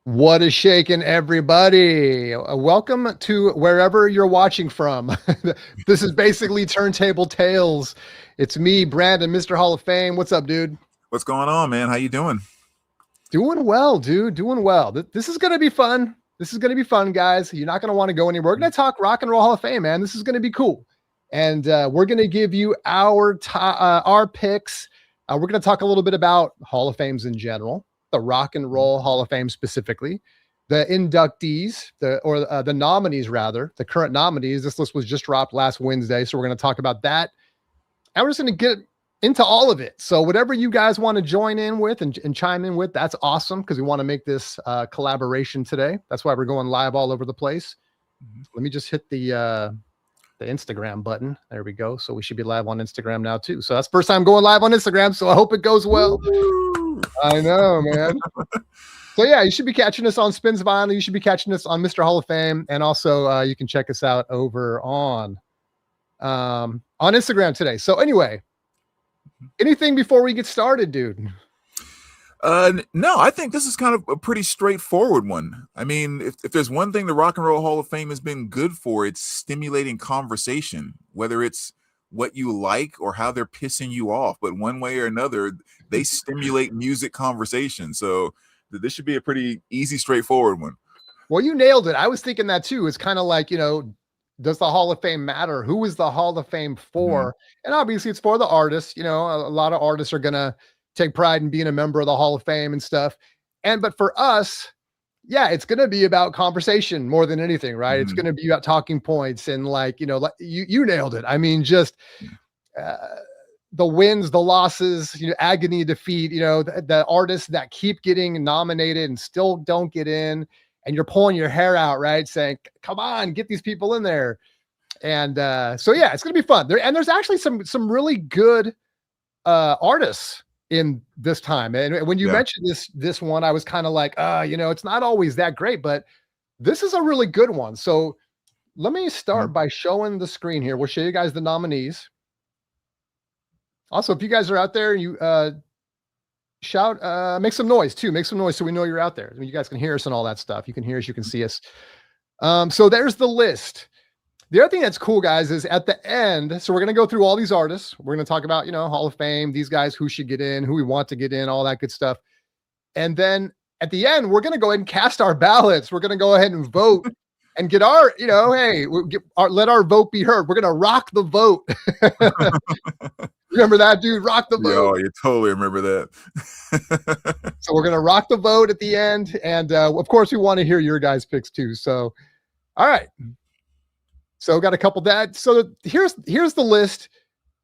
What is shaking, everybody? Welcome to wherever you're watching from. This is basically Turntable Tales. It's me, Brandon, Mr. Hall of Fame. What's up, dude? What's going on, man? How you doing? Doing well, dude. Doing well. This is going to be fun. This is going to be fun, guys. You're not going to want to go anywhere. We're going to talk Rock and Roll Hall of Fame, man. This is going to be cool. And we're going to give you our picks. We're going to talk a little bit about Hall of Fames in general, the Rock and Roll Hall of Fame specifically, the inductees, the nominees rather, the current nominees. This list was just dropped last Wednesday, so we're going to talk about that. And we're just going to get into all of it. So whatever you guys want to join in with and chime in with, that's awesome because we want to make this collaboration today. That's why we're going live all over the place. Let me just hit the Instagram button. There we go. So we should be live on Instagram now too. So that's the first time going live on Instagram. So I hope it goes well. I know, man. So yeah, you should be catching us on Spins Vinyl. You should be catching us on Mr. Hall of Fame. And also you can check us out over on Instagram today. So anyway, anything before we get started, dude? No, I think this is kind of a pretty straightforward one. I mean, if there's one thing the Rock and Roll Hall of Fame has been good for, it's stimulating conversation, whether it's what you like or how they're pissing you off. But one way or another, they stimulate music conversation. So this should be a pretty easy, straightforward one. Well, you nailed it. I was thinking that too. It's kind of like, does the Hall of Fame matter? Who is the Hall of Fame for? And obviously it's for the artists. A lot of artists are going to take pride in being a member of the Hall of Fame and stuff. But for us, yeah, it's going to be about conversation more than anything, right? It's going to be about talking points and like you nailed it. I mean, just the wins, the losses, agony, defeat, the artists that keep getting nominated and still don't get in. And you're pulling your hair out, right? Saying, come on, get these people in there. And so, yeah, it's going to be fun. There's actually some really good artists in this time. And when you mentioned this one, I was kind of like, it's not always that great, but this is a really good one. So let me start by showing the screen here. We'll show you guys the nominees. Also, if you guys are out there, you shout, make some noise too. Make some noise so we know you're out there. I mean, you guys can hear us and all that stuff. You can hear us, you can see us. So there's the list. The other thing that's cool, guys, is at the end. So we're going to go through all these artists. We're going to talk about, Hall of Fame, these guys who should get in, who we want to get in, all that good stuff. And then at the end, we're going to go ahead and cast our ballots. We're going to go ahead and vote and get our, let our vote be heard. We're going to rock the vote. Remember that, dude? Rock the vote. Oh, you totally remember that. So we're going to rock the vote at the end. And of course, we want to hear your guys' picks too. So, all right. So got a couple that. So here's the list.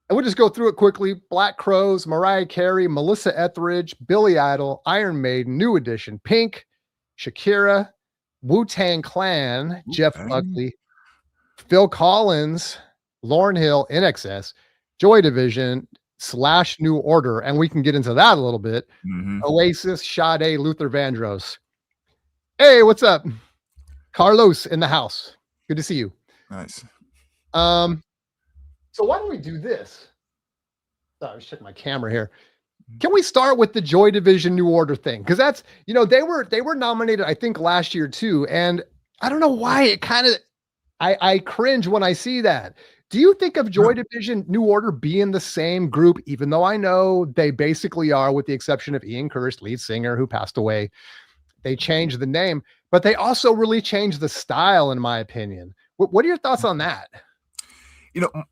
And we'll just go through it quickly. Black Crowes, Mariah Carey, Melissa Etheridge, Billy Idol, Iron Maiden, New Edition, Pink, Shakira, Wu-Tang Clan, Jeff Buckley, Phil Collins, Lauryn Hill, NXS, Joy Division / New Order, and we can get into that a little bit. Oasis, Sade, Luther Vandross. Hey, what's up? Carlos in the house. Good to see you. Nice. So why don't we do this? Sorry, check my camera here. Can we start with the Joy Division New Order thing? Because that's, they were nominated, I think, last year too. And I don't know why it kind of, I cringe when I see that. Do you think of Joy Division New Order being the same group, even though I know they basically are, with the exception of Ian Curtis, lead singer, who passed away? They changed the name, but they also really changed the style, in my opinion. What are your thoughts on that?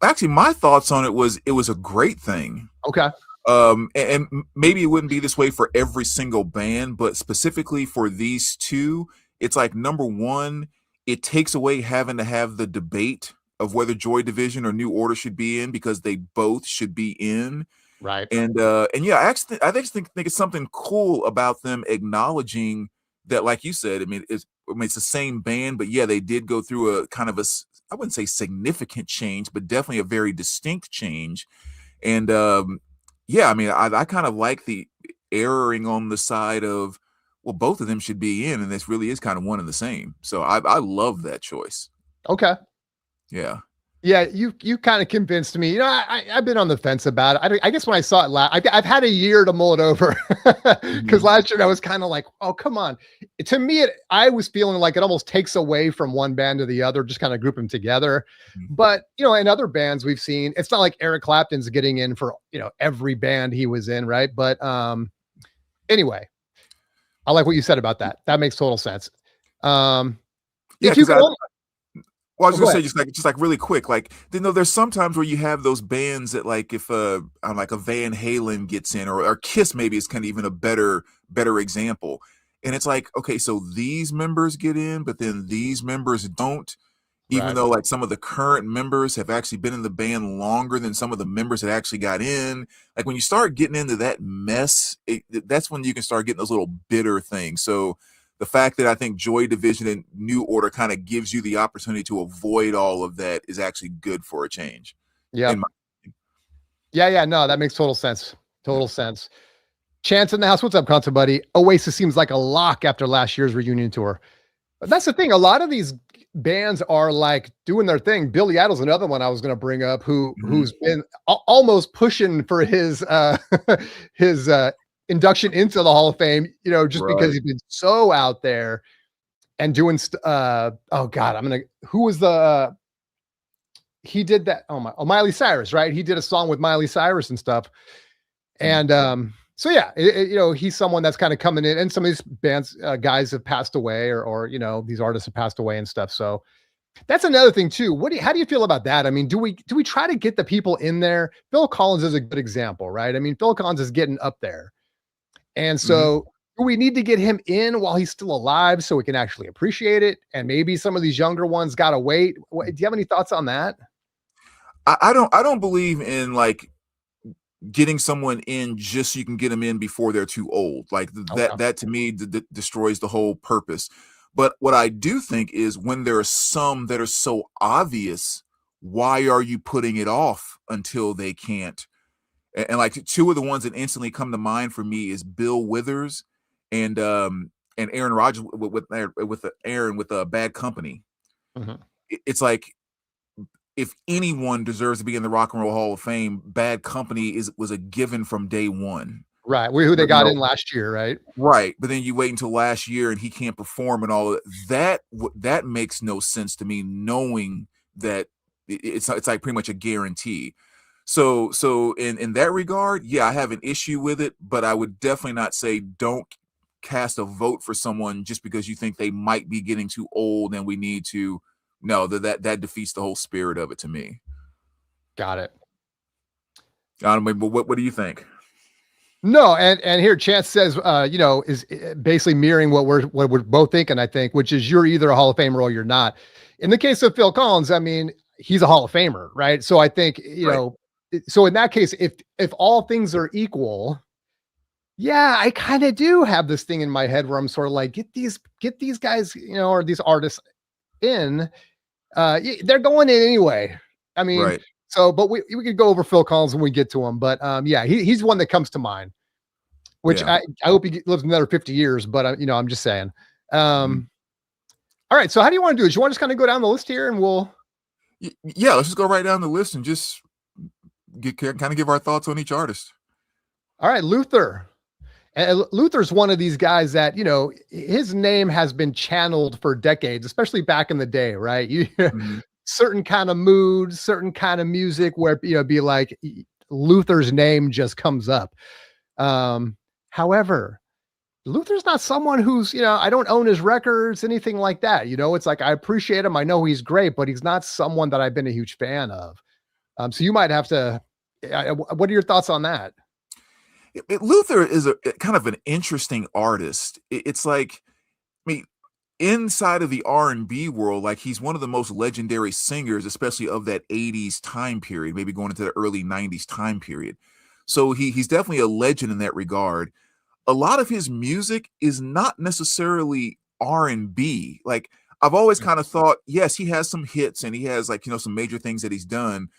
Actually, my thoughts on it was a great thing. Okay. And maybe it wouldn't be this way for every single band, but specifically for these two, it's like, number one, it takes away having to have the debate of whether Joy Division or New Order should be in, because they both should be in. Right. And yeah, I think it's something cool about them acknowledging that, like you said, it's the same band, but yeah, they did go through a kind of I wouldn't say significant change, but definitely a very distinct change. And yeah, I kind of like the erring on the side of, well, both of them should be in, and this really is kind of one and the same. So I love that choice. Okay. Yeah. Yeah, you kind of convinced me. I've been on the fence about it. I guess when I saw it last, I've had a year to mull it over because Mhm, last year I was kind of like, oh come on. To me, I was feeling like it almost takes away from one band to the other, just kind of group them together. mhm. But in other bands we've seen, it's not like Eric Clapton's getting in for every band he was in, right? But anyway, I like what you said about that. That makes total sense. Um, Yeah, if you because could, well, I was oh, gonna go ahead. say just like really quick, like there's sometimes where you have those bands that like if like a Van Halen gets in or Kiss maybe is kind of even a better example. And it's like, okay, so these members get in, but then these members don't, even Right. though like some of the current members have actually been in the band longer than some of the members that actually got in. Like when you start getting into that mess, that's when you can start getting those little bitter things. So the fact that I think Joy Division and New Order kind of gives you the opportunity to avoid all of that is actually good for a change. In Yep. my Yeah, yeah. No, that makes total sense. Total sense. Chance in the house. What's up, concert buddy? Oasis seems like a lock after last year's reunion tour. But that's the thing. A lot of these bands are like doing their thing. Billy Idol's another one I was going to bring up Mhm. who's been almost pushing for his his induction into the Hall of Fame, just because Right. he's been so out there and doing oh god, who was the he did that Miley Cyrus, right? He did a song with Miley Cyrus and stuff. Mhm. And so yeah, he's someone that's kind of coming in, and some of these bands guys have passed away, or these artists have passed away and stuff. So that's another thing too. How do you feel about that? I mean, do we try to get the people in there? Phil Collins is a good example, right? I mean, Phil Collins is getting up there, and Mhm. so do we need to get him in while he's still alive so we can actually appreciate it? And maybe some of these younger ones gotta wait. Do you have any thoughts on that? I don't believe in like getting someone in just so you can get them in before they're too old. Like Okay. that to me destroys the whole purpose. But what I do think is when there are some that are so obvious, why are you putting it off until they can't? And like two of the ones that instantly come to mind for me is Bill Withers and Aaron Rodgers with Aaron with a Bad Company. Mhm. It's like if anyone deserves to be in the Rock and Roll Hall of Fame, Bad Company was a given from day one. Right. Who they But got in last year, right? right, but then you wait until last year and he can't perform and all of that. That makes no sense to me, knowing that it's like pretty much a guarantee. So in that regard, yeah, I have an issue with it, but I would definitely not say don't cast a vote for someone just because you think they might be getting too old and we need to. No, that defeats the whole spirit of it to me. Got it. I don't mean, but what do you think? No, and here Chance says, is basically mirroring what we're both thinking, I think, which is you're either a Hall of Famer or you're not. In the case of Phil Collins, I mean, he's a Hall of Famer, right? So I think, Right. so in that case, if all things are equal, yeah, I kind of do have this thing in my head where I'm sort of like, get these guys, or these artists in. They're going in anyway. I mean, Right. so but we could go over Phil Collins when we get to him, but yeah, he's one that comes to mind. Which Yeah. I hope he lives another 50 years, but I'm just saying. Mhm. Um, all right. So how do you want to do this? You want to just kind of go down the list here and we'll, Yeah, let's just go right down the list and just kind of give our thoughts on each artist. all right, Luther. And Luther's one of these guys that, his name has been channeled for decades, especially back in the day, right? You Mhm. certain kind of moods, certain kind of music where, be like Luther's name just comes up. However, Luther's not someone who's, I don't own his records, anything like that. It's like I appreciate him. I know he's great, but he's not someone that I've been a huge fan of. So you might have to. What are your thoughts on that? Luther is a kind of an interesting artist. It's like, I mean, inside of the R&B world, like he's one of the most legendary singers, especially of that 80s time period, maybe going into the early 90s time period. So he's definitely a legend in that regard. A lot of his music is not necessarily R&B. Like I've always kind of thought, yes, he has some hits and he has like, some major things that he's done,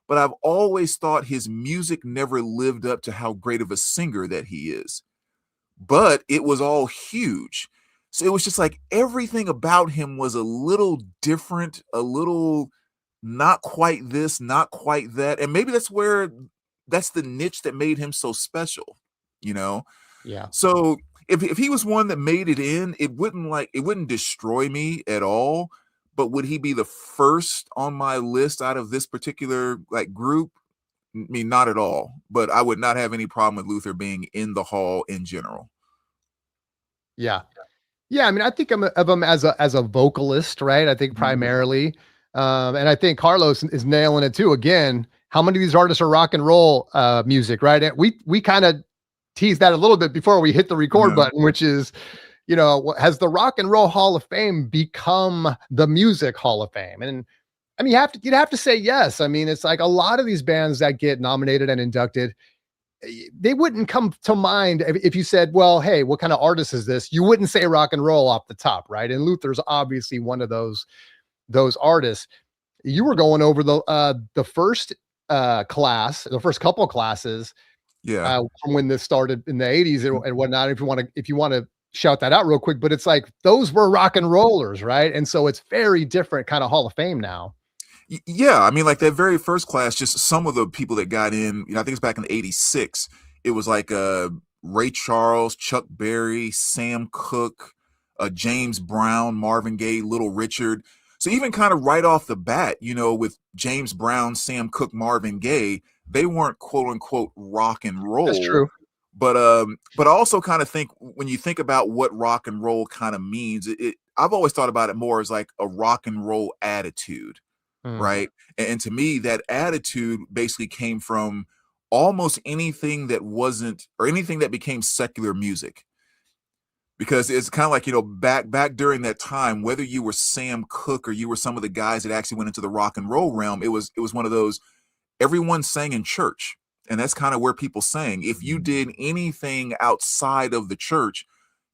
but I've always thought his music never lived up to how great of a singer that he is. But it was all huge. So it was just like everything about him was a little different, a little not quite this, not quite that. And maybe that's the niche that made him so special, you know? Yeah. So if he was one that made it in, it wouldn't destroy me at all. But would he be the first on my list out of this particular like group? I mean, not at all. But I would not have any problem with Luther being in the hall in general. Yeah. Yeah, I mean, I think of him as a vocalist, right? I think primarily, and I think Carlos is nailing it too. Again, how many of these artists are rock and roll music, right? And we kind of teased that a little bit before we hit the record Uh-huh. button, which is, has the Rock and Roll Hall of Fame become the Music Hall of Fame? And I mean, you'd have to say yes. I mean, it's like a lot of these bands that get nominated and inducted, they wouldn't come to mind if you said, well, hey, what kind of artist is this? You wouldn't say rock and roll off the top, right? And Luther's obviously one of those artists. You were going over the first class, the first couple of classes Yeah. from when this started in the 80s and whatnot. If you want to shout that out real quick, but it's like those were rock and rollers, right? And so it's very different kind of Hall of Fame now. Yeah, I mean, like that very first class, just some of the people that got in, I think it's back in '86. It was like Ray Charles, Chuck Berry, Sam Cooke, James Brown, Marvin Gaye, Little Richard. So even kind of right off the bat, with James Brown, Sam Cooke, Marvin Gaye, they weren't quote unquote rock and That's roll. true. But I also kind of think when you think about what rock and roll kind of means, I've always thought about it more as like a rock and roll attitude. Mm. Right. And to me, that attitude basically came from almost anything that wasn't or anything that became secular music. Because it's kind of like, back during that time, whether you were Sam Cooke or you were some of the guys that actually went into the rock and roll realm, it was one of those, everyone sang in church. And that's kind of where people sang. If you did anything outside of the church,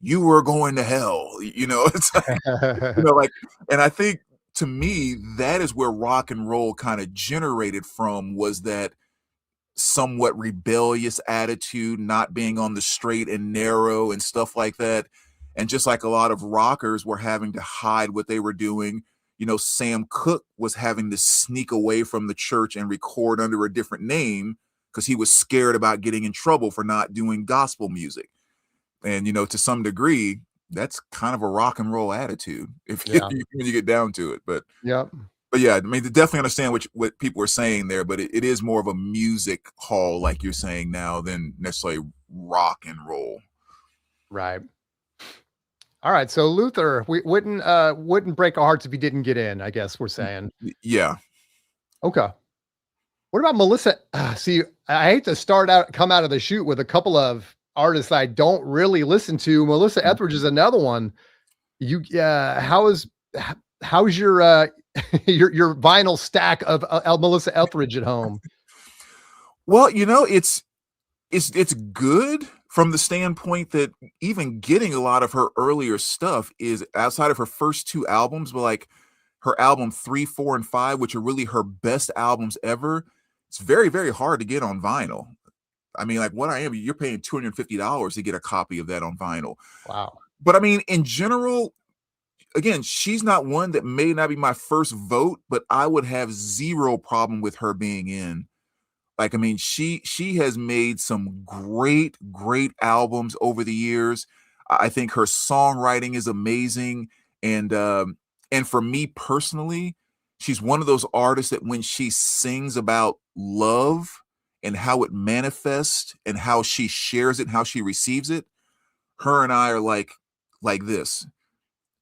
you were going to hell. It's like, and I think to me, that is where rock and roll kind of generated from, was that somewhat rebellious attitude, not being on the straight and narrow and stuff like that. And just like a lot of rockers were having to hide what they were doing, Sam Cooke was having to sneak away from the church and record under a different name because he was scared about getting in trouble for not doing gospel music. And, to some degree, that's kind of a rock and roll attitude when you get down to it. But yeah. But yeah, I mean, to definitely understand what people are saying there, but it is more of a music hall, like you're saying now, than necessarily rock and roll. Right. All right. So Luther, we wouldn't break our hearts if he didn't get in, I guess we're saying. Yeah. Okay. What about Melissa? See, I hate to come out of the chute with a couple of artists I don't really listen to. Melissa Etheridge is another one. How's your your vinyl stack of Melissa Etheridge at home? Well, it's good from the standpoint that even getting a lot of her earlier stuff is outside of her first two albums, but like her album 3, 4, and 5, which are really her best albums ever. It's very, very hard to get on vinyl. I mean, like you're paying $250 to get a copy of that on vinyl. Wow. But I mean, in general, again, she's not one that may not be my first vote, but I would have zero problem with her being in. Like, I mean, she has made some great, great albums over the years. I think her songwriting is amazing. And for me personally, she's one of those artists that when she sings about love and how it manifests and how she shares it and how she receives it, her and I are like this.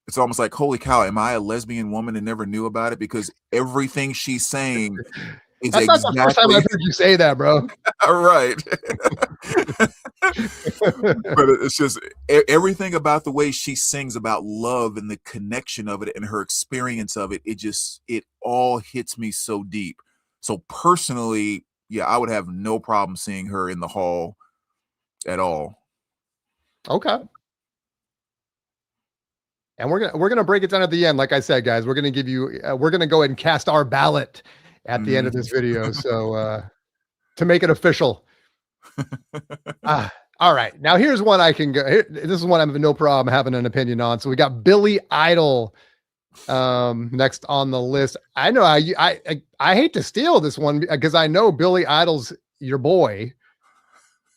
It's almost like, holy cow, am I a lesbian woman and never knew about it? Because everything she's saying is That's not the first time I've heard you say that, bro. Right. But it's just everything about the way she sings about love and the connection of it and her experience of it. It all hits me so deep. So personally, yeah, I would have no problem seeing her in the hall at all. Okay. And we're gonna break it down at the end. Like I said, guys, we're gonna give you. We're gonna go ahead and cast our ballot at the end of this video. So to make it official. All right. Now here's one I can go. This is one I have no problem having an opinion on. So we got Billy Idol Next on the list, I know I hate to steal this one because I know Billy Idol's your boy.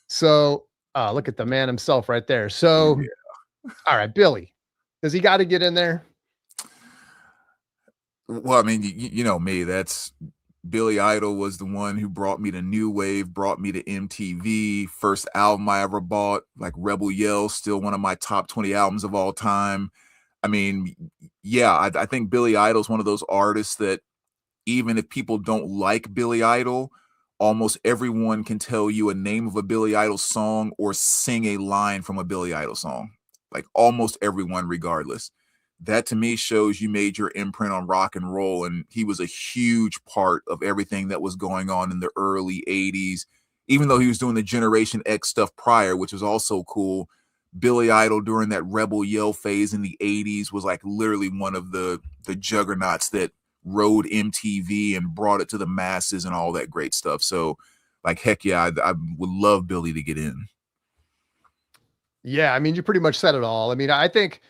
So, look at the man himself right there. So, Yeah. all right, Billy, does he got to get in there? Well, I mean, you know me. That's Billy Idol was the one who brought me to new wave, brought me to MTV. First album I ever bought, like Rebel Yell, still one of my top 20 albums of all time. I mean, yeah, I think Billy Idol's one of those artists that even if people don't like Billy Idol, almost everyone can tell you a name of a Billy Idol song or sing a line from a Billy Idol song. Like almost everyone, regardless. That to me shows you made your imprint on rock and roll. And he was a huge part of everything that was going on in the early 80s. Even though he was doing the Generation X stuff prior, which was also cool, Billy Idol during that Rebel Yell phase in the 80s was like literally one of the juggernauts that rode MTV and brought it to the masses and all that great stuff. So, like, heck yeah, I would love Billy to get in. Yeah, I mean, you pretty much said it all. I mean, I think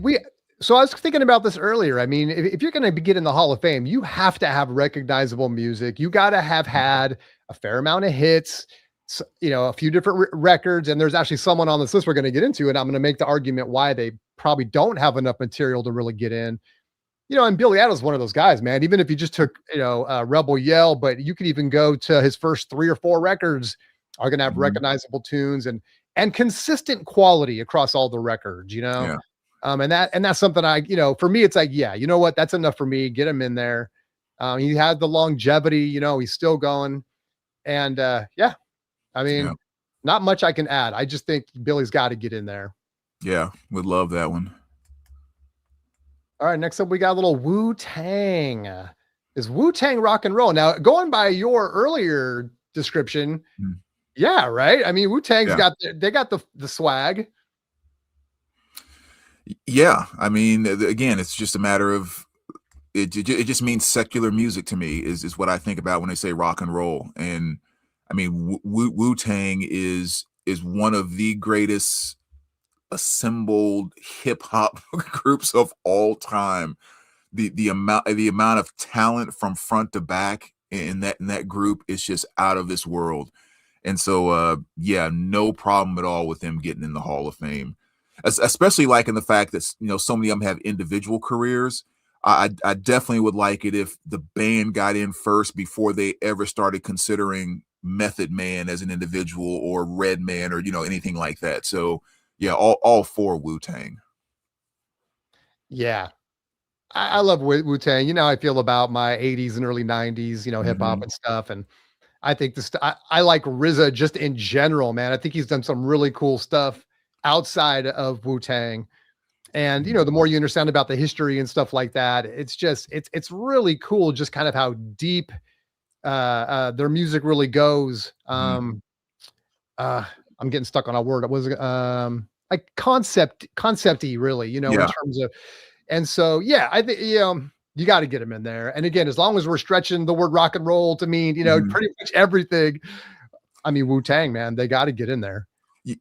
we. So I was thinking about this earlier. I mean, if you're going to get in the Hall of Fame, you have to have recognizable music. You got to have had a fair amount of hits, a few different records. And there's actually someone on this list we're going to get into, and I'm going to make the argument why they probably don't have enough material to really get in. And Billy Idol's one of those guys, man. Even if you just took, Rebel Yell, but you could even go to his first 3 or 4 records are going to have recognizable tunes and consistent quality across all the records, Yeah. and that's something for me, it's like, yeah, you know what? That's enough for me. Get him in there. He had the longevity, he's still going. And yeah, I mean, Yeah. not much I can add. I just think Billy's got to get in there. Yeah. Would love that one. All right, next up we got a little Wu-Tang. Is Wu-Tang rock and roll? Now, going by your earlier description, yeah, right? I mean, Wu-Tang's got they got the swag. Yeah, I mean, again, it's just a matter of it just means secular music to me is what I think about when they say rock and roll. And I mean, Wu-Tang is one of the greatest assembled hip hop groups of all time. The amount of talent from front to back in that group is just out of this world. And so yeah, no problem at all with them getting in the Hall of Fame. Especially like in the fact that so many of them have individual careers. I definitely would like it if the band got in first before they ever started considering Method Man as an individual or Redman or anything like that. So yeah, all for Wu-Tang. Yeah, I love Wu-Tang. You know how I feel about my 80s and early 90s, hip hop and stuff. And I think I like RZA just in general, man. I think he's done some really cool stuff outside of Wu-Tang. And the more you understand about the history and stuff like that, it's just it's really cool just kind of how deep their music really goes. I'm getting stuck on a word. It was like concepty really, in Yeah. terms of. And so yeah, I think you got to get them in there. And again, as long as we're stretching the word rock and roll to mean, pretty much everything. I mean, Wu-Tang, man, they got to get in there.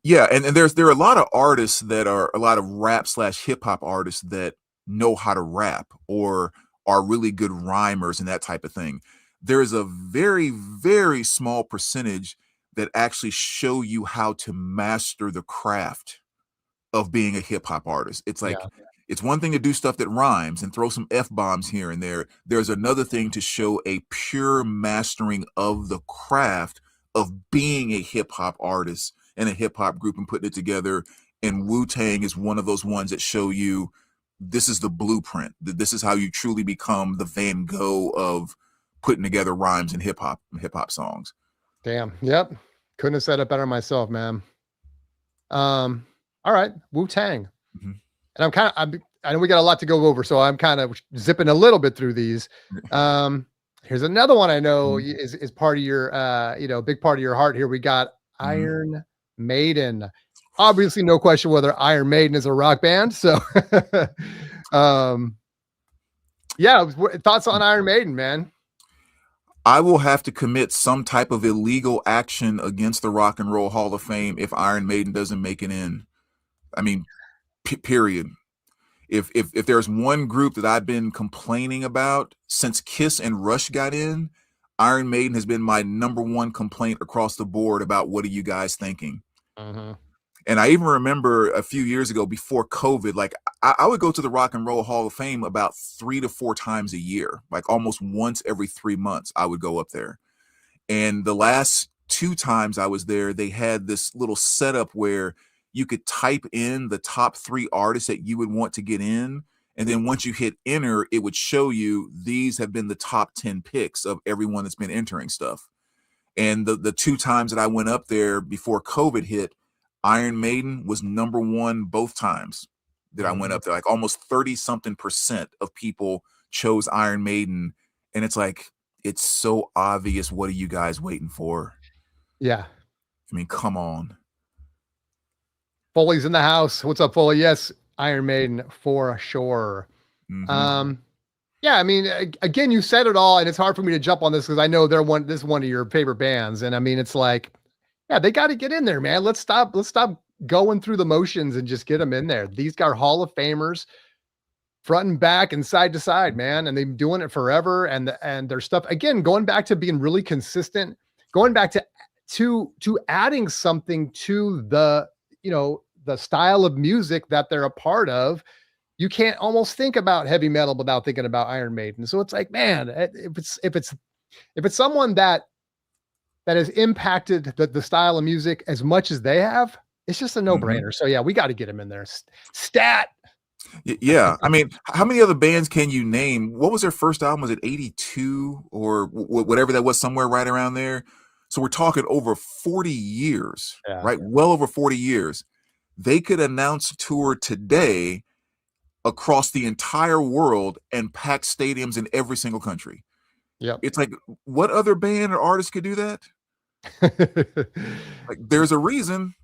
Yeah, and there are a lot of artists that are a lot of rap / hip hop artists that know how to rap or are really good rhymers and that type of thing. There is a very, very small percentage that actually show you how to master the craft of being a hip hop artist. It's like it's one thing to do stuff that rhymes and throw some F-bombs here and there. There's another thing to show a pure mastering of the craft of being a hip hop artist and a hip hop group and putting it together. And Wu-Tang is one of those ones that show you this is the blueprint. This is how you truly become the Van Gogh of putting together rhymes and hip hop songs. Damn. Yep. Couldn't have said it better myself, man. All right, Wu-Tang. And I know we got a lot to go over, so I'm kind of zipping a little bit through these. Here's another one I know is part of your big part of your heart here. We got Iron Maiden. Obviously, no question whether Iron Maiden is a rock band. So yeah, thoughts on Iron Maiden, man? I will have to commit some type of illegal action against the Rock and Roll Hall of Fame if Iron Maiden doesn't make it in. I mean, period. if there's one group that I've been complaining about since Kiss and Rush got in, Iron Maiden has been my #1 complaint across the board about what are you guys thinking? Mhm. And I even remember a few years ago before COVID, like I would go to the Rock and Roll Hall of Fame about 3 to 4 times a year, like almost once every 3 months I would go up there. And the last 2 times I was there, they had this little setup where you could type in the top 3 artists that you would want to get in. And then once you hit enter, it would show you these have been the top 10 picks of everyone that's been entering stuff. And the 2 times that I went up there before COVID hit, Iron Maiden was #1 both times that I went up there. Like almost 30-something% of people chose Iron Maiden. And it's like, it's so obvious. What are you guys waiting for? Yeah. I mean, come on. Foley's in the house. What's up, Foley? Yes, Iron Maiden for sure. Mhm. Yeah, I mean, again, you said it all, and it's hard for me to jump on this because I know this is one of your favorite bands, and I mean, it's like, yeah, they got to get in there, man. Let's stop going through the motions and just get them in there. These guys are Hall of Famers, front and back and side to side, man, and they've been doing it forever. And their stuff, again, going back to being really consistent, going back to adding something to the the style of music that they're a part of. You can't almost think about heavy metal without thinking about Iron Maiden. So it's like, man, if it's someone that has impacted the style of music as much as they have, it's just a no-brainer. So yeah, we got to get him in there. Stat. Yeah. I mean, how many other bands can you name? What was their first album? Was it 82 or whatever that was, somewhere right around there? So we're talking over 40 years, right? Well over 40 years. They could announce a tour today across the entire world and pack stadiums in every single country. Yep. It's like, what other band or artist could do that? Like, there's a reason.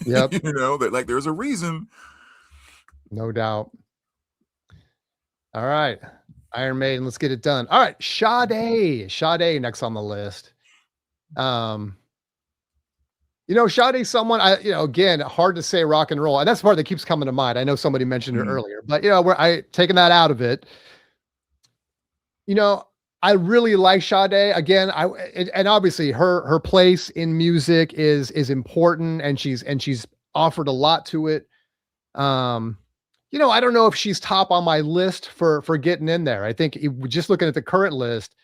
Yep. That like there's a reason. No doubt. All right. Iron Maiden, let's get it done. All right. Sade next on the list. Sade's someone again, hard to say rock and roll. And that's the part that keeps coming to mind. I know somebody mentioned it earlier, but we're taking that out of it. I really like Sade. Again, and obviously her place in music is important, and she's offered a lot to it. I don't know if she's top on my list for getting in there. I think just looking at the current list,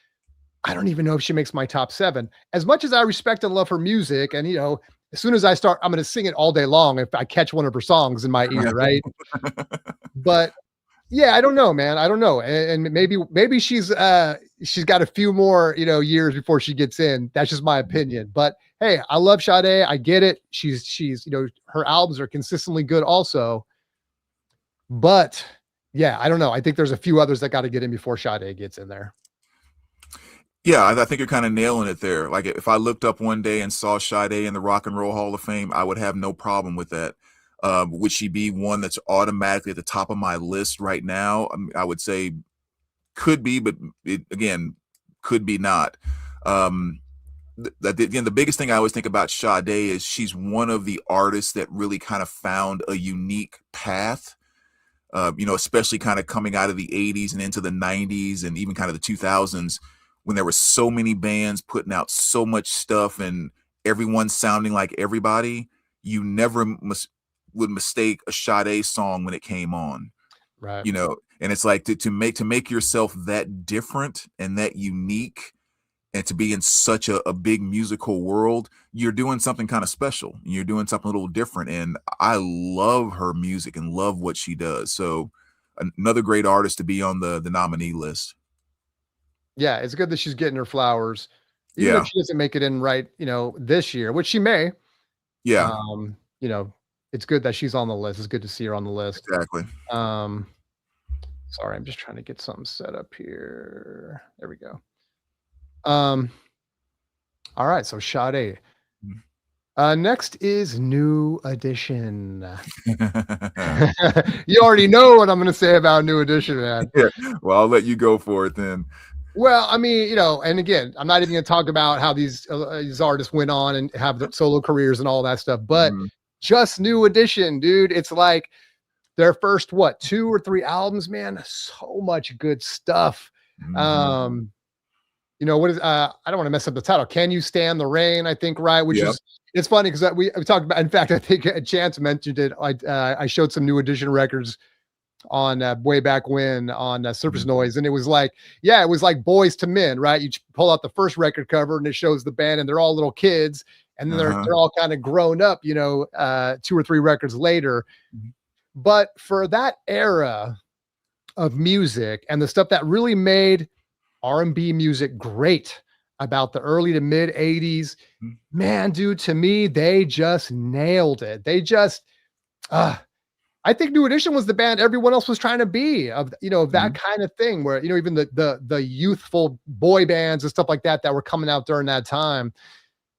I don't even know if she makes my top 7. As much as I respect and love her music, and as soon as I start, I'm going to sing it all day long if I catch one of her songs in my ear, right? But yeah, I don't know, man. I don't know, and maybe she's got a few more years before she gets in. That's just my opinion. But hey, I love Sade. I get it. She's her albums are consistently good, also. But yeah, I don't know. I think there's a few others that got to get in before Sade gets in there. Yeah, I think you're kind of nailing it there. Like, if I looked up one day and saw Sade in the Rock and Roll Hall of Fame, I would have no problem with that. Would she be one that's automatically at the top of my list right now? I would say could be, but again, could be not. Again, the biggest thing I always think about Sade is she's one of the artists that really kind of found a unique path. Especially kind of coming out of the 80s and into the 90s and even kind of the 2000s, when there were so many bands putting out so much stuff and everyone sounding like everybody. You never would mistake a Sade song when it came on, right? And it's like to make yourself that different and that unique, and to be in such a big musical world, you're doing something kind of special. You're doing something a little different. And I love her music and love what she does. So another great artist to be on the nominee list. Yeah, it's good that she's getting her flowers. Even if she doesn't make it in right, this year, which she may. Yeah. It's good that she's on the list. It's good to see her on the list. Exactly. Sorry, I'm just trying to get something set up here. There we go. All right, so Sade. Next is New Edition. You already know what I'm going to say about New Edition, man. Yeah. Well, I'll let you go for it then. Well, I mean, and again, I'm not even going to talk about how these artists went on and have the solo careers and all that stuff, but just New Edition, dude. It's like their first, what, 2 or 3 albums, man, so much good stuff. Mhm. Um, you know, what is, I don't want to mess up the title. Can You Stand the Rain? I think, right? Which Yep. is, it's funny because we talked about, in fact, I think Chance mentioned it. I showed some New Edition records on way back when on Surface Mhm. Noise, and it was like, yeah, it was like Boys to Men, right? You pull out the first record cover and it shows the band, and they're all little kids, and then Uh-huh. they're all kind of grown up, you know, 2 or 3 records later. Mhm. But for that era of music and the stuff that really made R&B music great about the early to mid 80s, Mhm. man, dude, to me, they just nailed it. They just, uh, I think New Edition was the band everyone else was trying to be, of, you know, of that Mhm. kind of thing where, you know, even the youthful boy bands and stuff like that that were coming out during that time.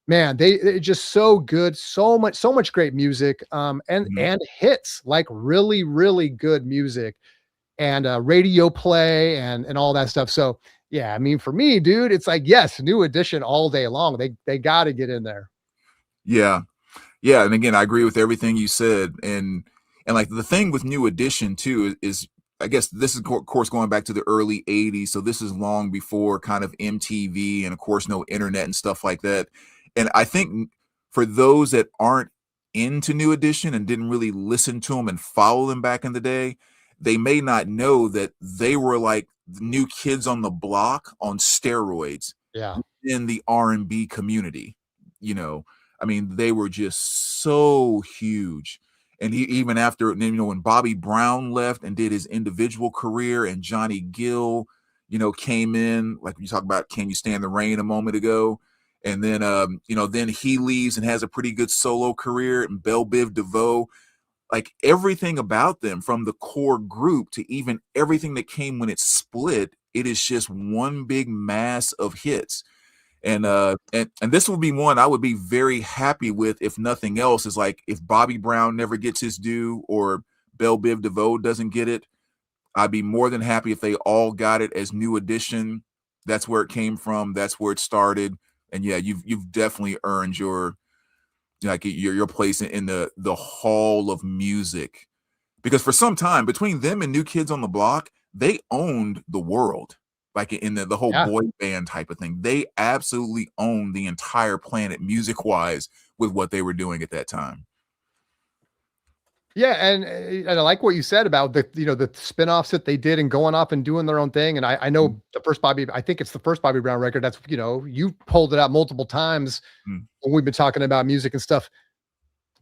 Man, they just so good, so much great music, Mhm. and hits, like really, really good music, and radio play and all that stuff. So yeah, I mean, for me, dude, it's like, yes, New Edition all day long. They got to get in there. Yeah. Yeah, and again, I agree with everything you said, and like the thing with New Edition too is I guess this is of course going back to the early '80s, so this is long before kind of MTV and of course no internet and stuff like that. And I think for those that aren't into New Edition and didn't really listen to them and follow them back in the day, they may not know that they were like the new kids on the block on steroids Yeah, in the R&B community. You know, I mean, they were just so huge. And even after, you know, when Bobby Brown left and did his individual career, and Johnny Gill, you know, came in, like you talked about Can You Stand the Rain a moment ago. And then, you know, then he leaves and has a pretty good solo career, and Belle Biv DeVoe, like everything about them from the core group to even everything that came when it split, it is just one big mass of hits. And this would be one I would be very happy with, if nothing else, is like if Bobby Brown never gets his due or Belle Biv DeVoe doesn't get it, I'd be more than happy if they all got it as New Edition. That's where it came from. That's where it started. And yeah, you've definitely earned your like your place in the hall of music, because for some time between them and New Kids on the Block, they owned the world. Like in the whole yeah. boy band type of thing, they absolutely owned the entire planet music wise with what they were doing at that time. Yeah, and I like what you said about the, you know, the spinoffs that they did and going off and doing their own thing. And I Mm, know the first Bobby, I think it's the first Bobby Brown record. That's, you know, you pulled it out multiple times mm. when we've been talking about music and stuff.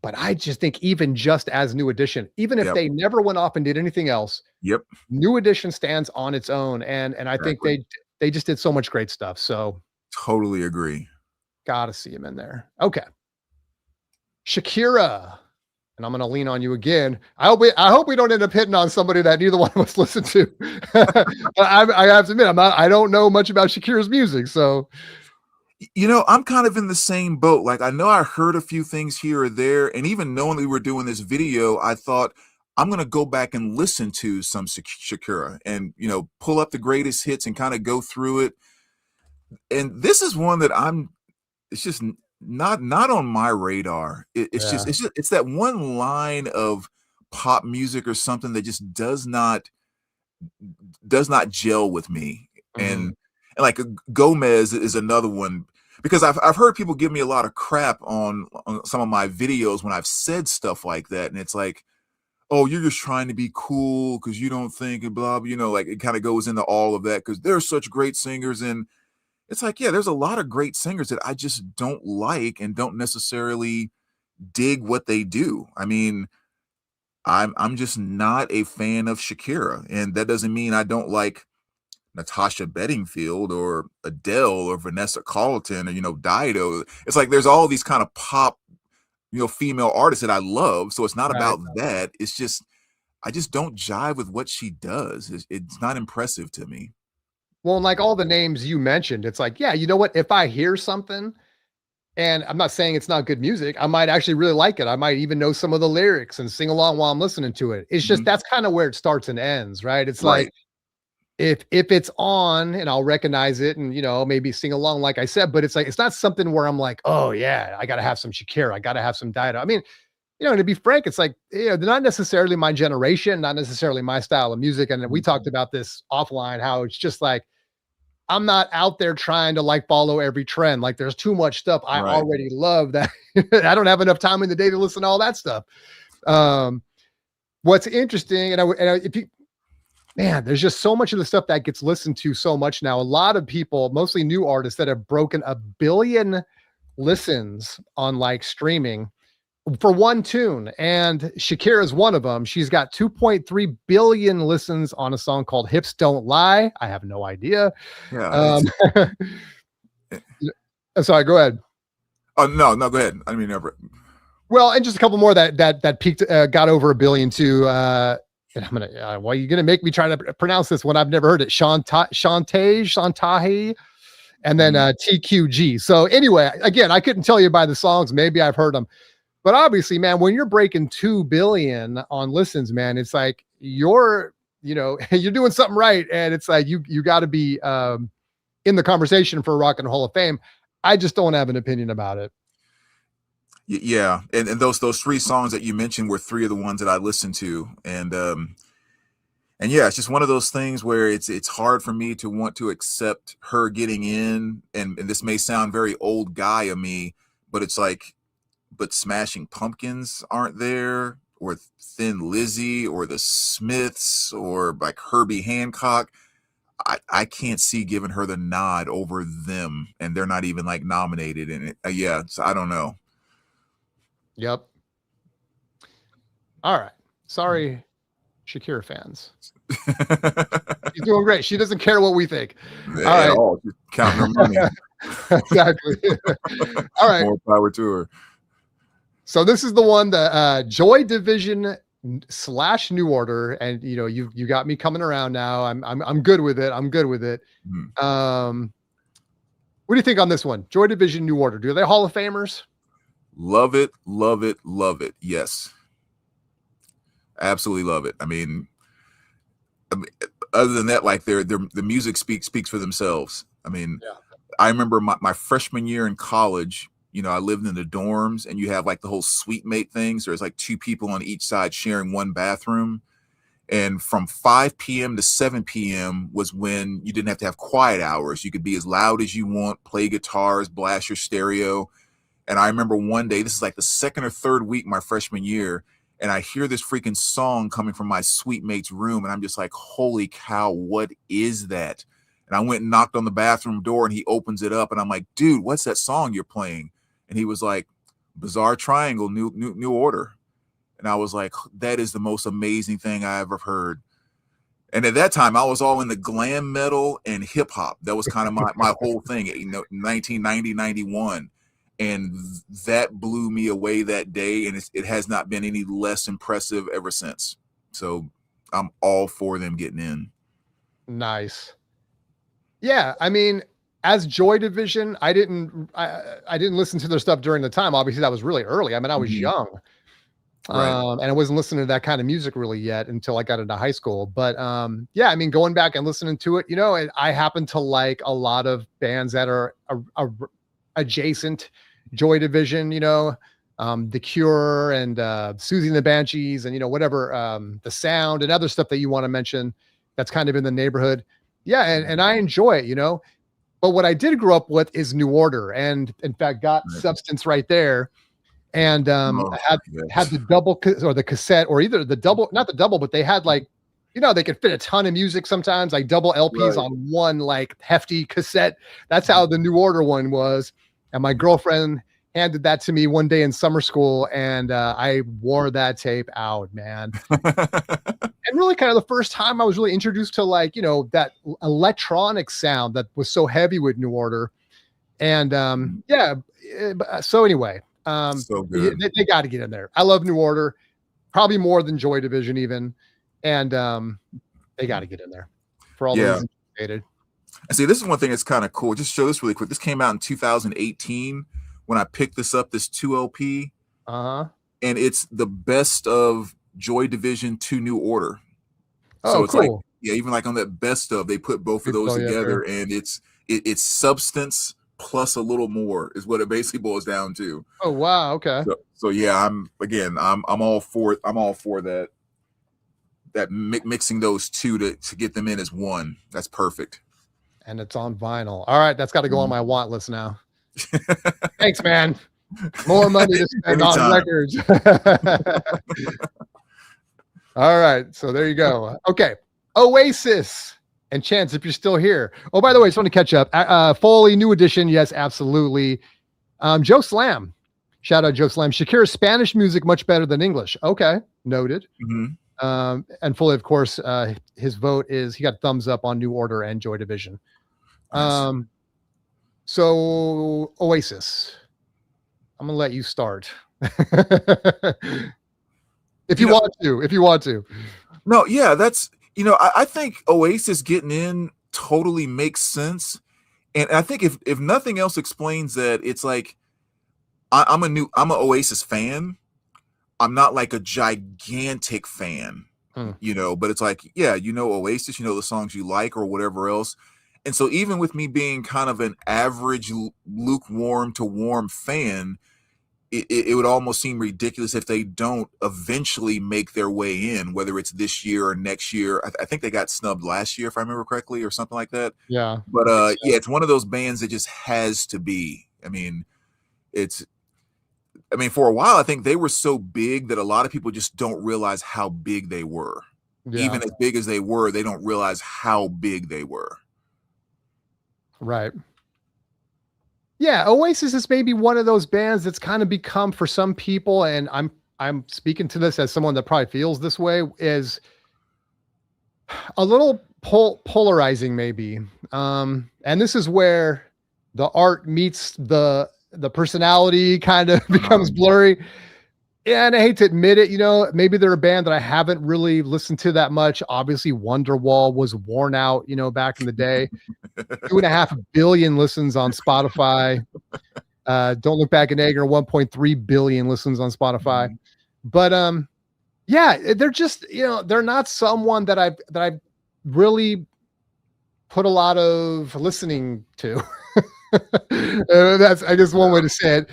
But I just think even just as New Edition, even if Yep. they never went off and did anything else, Yep. New Edition stands on its own. And I think Exactly. they just did so much great stuff. So Totally agree. gotta see him in there. Okay. Shakira. And I'm going to lean on you again. I hope we don't end up hitting on somebody that neither one of us listen to. I have to admit, I don't know much about Shakira's music. So You know, I'm kind of in the same boat. Like, I know I heard a few things here or there, and even knowing that we were doing this video, I thought I'm going to go back and listen to some Shakira and, you know, pull up the greatest hits and kind of go through it. And this is one that it's just not on my radar. yeah. It's that one line of pop music or something that just does not gel with me. Mhm. And like Gomez is another one, because I've heard people give me a lot of crap on some of my videos when I've said stuff like that, and it's like, oh, you're just trying to be cool because you don't think and blah, blah, you know, like it kind of goes into all of that because they're such great singers. And it's like, yeah, there's a lot of great singers that I just don't like and don't necessarily dig what they do. I mean, I'm just not a fan of Shakira, and that doesn't mean I don't like Natasha Bedingfield or Adele or Vanessa Carlton or, you know, Dido. It's like there's all these kind of pop, you know, female artists that I love. So it's not Right. about that. It's just I just don't jive with what she does. It's not impressive to me. Well, and like all the names you mentioned, it's like, yeah, you know what? If I hear something, and I'm not saying it's not good music, I might actually really like it. I might even know some of the lyrics and sing along while I'm listening to it. It's just Mhm. that's kind of where it starts and ends, right? It's like Right. if it's on and I'll recognize it and, you know, maybe sing along like I said, but it's like it's not something where I'm like, oh yeah, I gotta have some Shakira, I gotta have some Dido. I mean, to be frank, it's like, they're not necessarily my generation, not necessarily my style of music. And we talked about this offline, how it's just like, I'm not out there trying to like follow every trend. Like there's too much stuff I Right. already love that I don't have enough time in the day to listen to all that stuff. What's interesting, if you, man, there's just so much of the stuff that gets listened to so much now. A lot of people, mostly new artists, that have broken 1 billion listens on like streaming for one tune. And Shakira is one of them. She's got 2.3 billion listens on a song called Hips Don't Lie. I have no idea. Yeah. Sorry, go ahead. Oh, no, go ahead. I mean, never. Well, and just a couple more that peaked, got over 1 billion too. And I'm gonna, why are you gonna make me try to pronounce this one? I've never heard it. Shantae, and then TQG. So anyway, again, I couldn't tell you by the songs. Maybe I've heard them, but obviously, man, when you're breaking 2 billion on listens, man, it's like you're doing something right, and it's like you got to be in the conversation for Rock and Hall of Fame. I just don't have an opinion about it. Yeah, and those 3 songs that you mentioned were 3 of the ones that I listened to, and yeah, it's just one of those things where it's hard for me to want to accept her getting in, and this may sound very old guy of me, but it's like, but Smashing Pumpkins aren't there, or Thin Lizzy, or the Smiths, or like Herbie Hancock. I can't see giving her the nod over them, and they're not even like nominated in it. Yeah, so I don't know. Yep. All right. Sorry, Shakira fans. She's doing great. She doesn't care what we think. All right. She's counting her money. Exactly. All right. More power to her. So this is the one, the Joy Division / New Order, and you got me coming around now. I'm good with it. I'm good with it. What do you think on this one? Joy Division, New Order. Do they Hall of Famers? Love it, love it, love it. Yes. Absolutely love it. I mean, other than that, like the music speaks for themselves. I mean, yeah. I remember my freshman year in college, I lived in the dorms, and you have like the whole suite mate thing. So there's like 2 people on each side sharing one bathroom. And from 5 p.m. to 7 p.m. was when you didn't have to have quiet hours. You could be as loud as you want, play guitars, blast your stereo. And I remember one day, this is like the 2nd or 3rd week my freshman year, and I hear this freaking song coming from my suite mate's room, and I'm just like, holy cow, what is that? And I went and knocked on the bathroom door, and he opens it up, and I'm like, dude, what's that song you're playing? And he was like, Bizarre Triangle, New Order. And I was like, that is the most amazing thing I ever heard. And at that time, I was all in the glam metal and hip hop. That was kind of my whole thing, 1990, 91. And that blew me away that day, and it has not been any less impressive ever since. So I'm all for them getting in. Nice. Yeah, I mean, as Joy Division, I didn't listen to their stuff during the time. Obviously, that was really early. I mean, I was young, right. And I wasn't listening to that kind of music really yet until I got into high school. But yeah, I mean, going back and listening to it, I happen to like a lot of bands that are adjacent Joy Division, The Cure and Susie and the Banshees, and whatever, The Sound and other stuff that you want to mention that's kind of in the neighborhood. Yeah, and I enjoy it, but what I did grow up with is New Order, and in fact got Substance right there, and had the double or the cassette, or either the double, not the double, but they had like, they could fit a ton of music sometimes, like double LPs on one like hefty cassette. That's how the New Order one was. And my girlfriend handed that to me one day in summer school, and I wore that tape out, man. And really kind of the first time I was really introduced to like, that electronic sound that was so heavy with New Order. And yeah, so anyway, so good. They got to get in there. I love New Order, probably more than Joy Division even. And they got to get in there for all the reasons stated. And see, this is one thing that's kind of cool. Just show this really quick. This came out in 2018 when I picked this up, this 2 LP. And it's the best of Joy Division to New Order. So it's cool. Like, even like on that best of, they put both of those together, and it's Substance plus a little more is what it basically boils down to. Oh wow, okay. So yeah, I'm all for that mixing those two to get them in as one. That's perfect. And it's on vinyl. All right, that's got to go on my want list now. Thanks, man. More money to spend on records. All right, so there you go. Okay, Oasis. And Chance, if you're still here. Oh, by the way, I just want to catch up. Foley, new edition. Yes, absolutely. Joe Slam. Shout out Joe Slam. Shakira's Spanish music much better than English. Okay, noted. And Foley, of course, his vote is he got thumbs up on New Order and Joy Division. Nice. So Oasis. I'm gonna let you start. If you want to. No, yeah, that's I think Oasis getting in totally makes sense. And I think if nothing else explains that, it's like I'm an Oasis fan. I'm not like a gigantic fan, but it's like, yeah, Oasis, the songs you like or whatever else. And so even with me being kind of an average lukewarm to warm fan, it would almost seem ridiculous if they don't eventually make their way in, whether it's this year or next year. I think they got snubbed last year, if I remember correctly, or something like that. Yeah. But yeah, it's one of those bands that just has to be. I mean, for a while, I think they were so big that a lot of people just don't realize how big they were. Yeah. Even as big as they were, they don't realize how big they were. Right. Yeah, Oasis is maybe one of those bands that's kind of become, for some people, and I'm speaking to this as someone that probably feels this way, is a little polarizing maybe. And this is where the art meets the personality kind of becomes blurry. And I hate to admit it, maybe they're a band that I haven't really listened to that much. Obviously, Wonderwall was worn out, back in the day. 2.5 billion listens on Spotify. Don't Look Back in Anger, 1.3 billion listens on Spotify. But yeah, they're just, they're not someone that I've really put a lot of listening to. That's, I guess, one way to say it.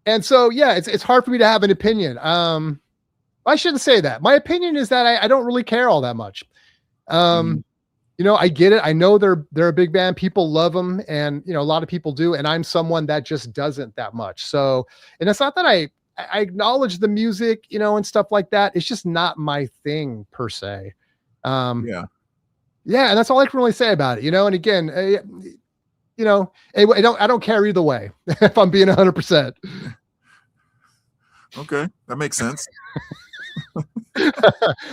And so, yeah, it's hard for me to have an opinion. I shouldn't say that. My opinion is that I don't really care all that much. I get it. I know they're a big band. People love them, and a lot of people do. And I'm someone that just doesn't that much. So, and it's not that I acknowledge the music, and stuff like that. It's just not my thing per se. Yeah, and that's all I can really say about it. And again, I don't care either way. If I'm being 100%. Okay, that makes sense.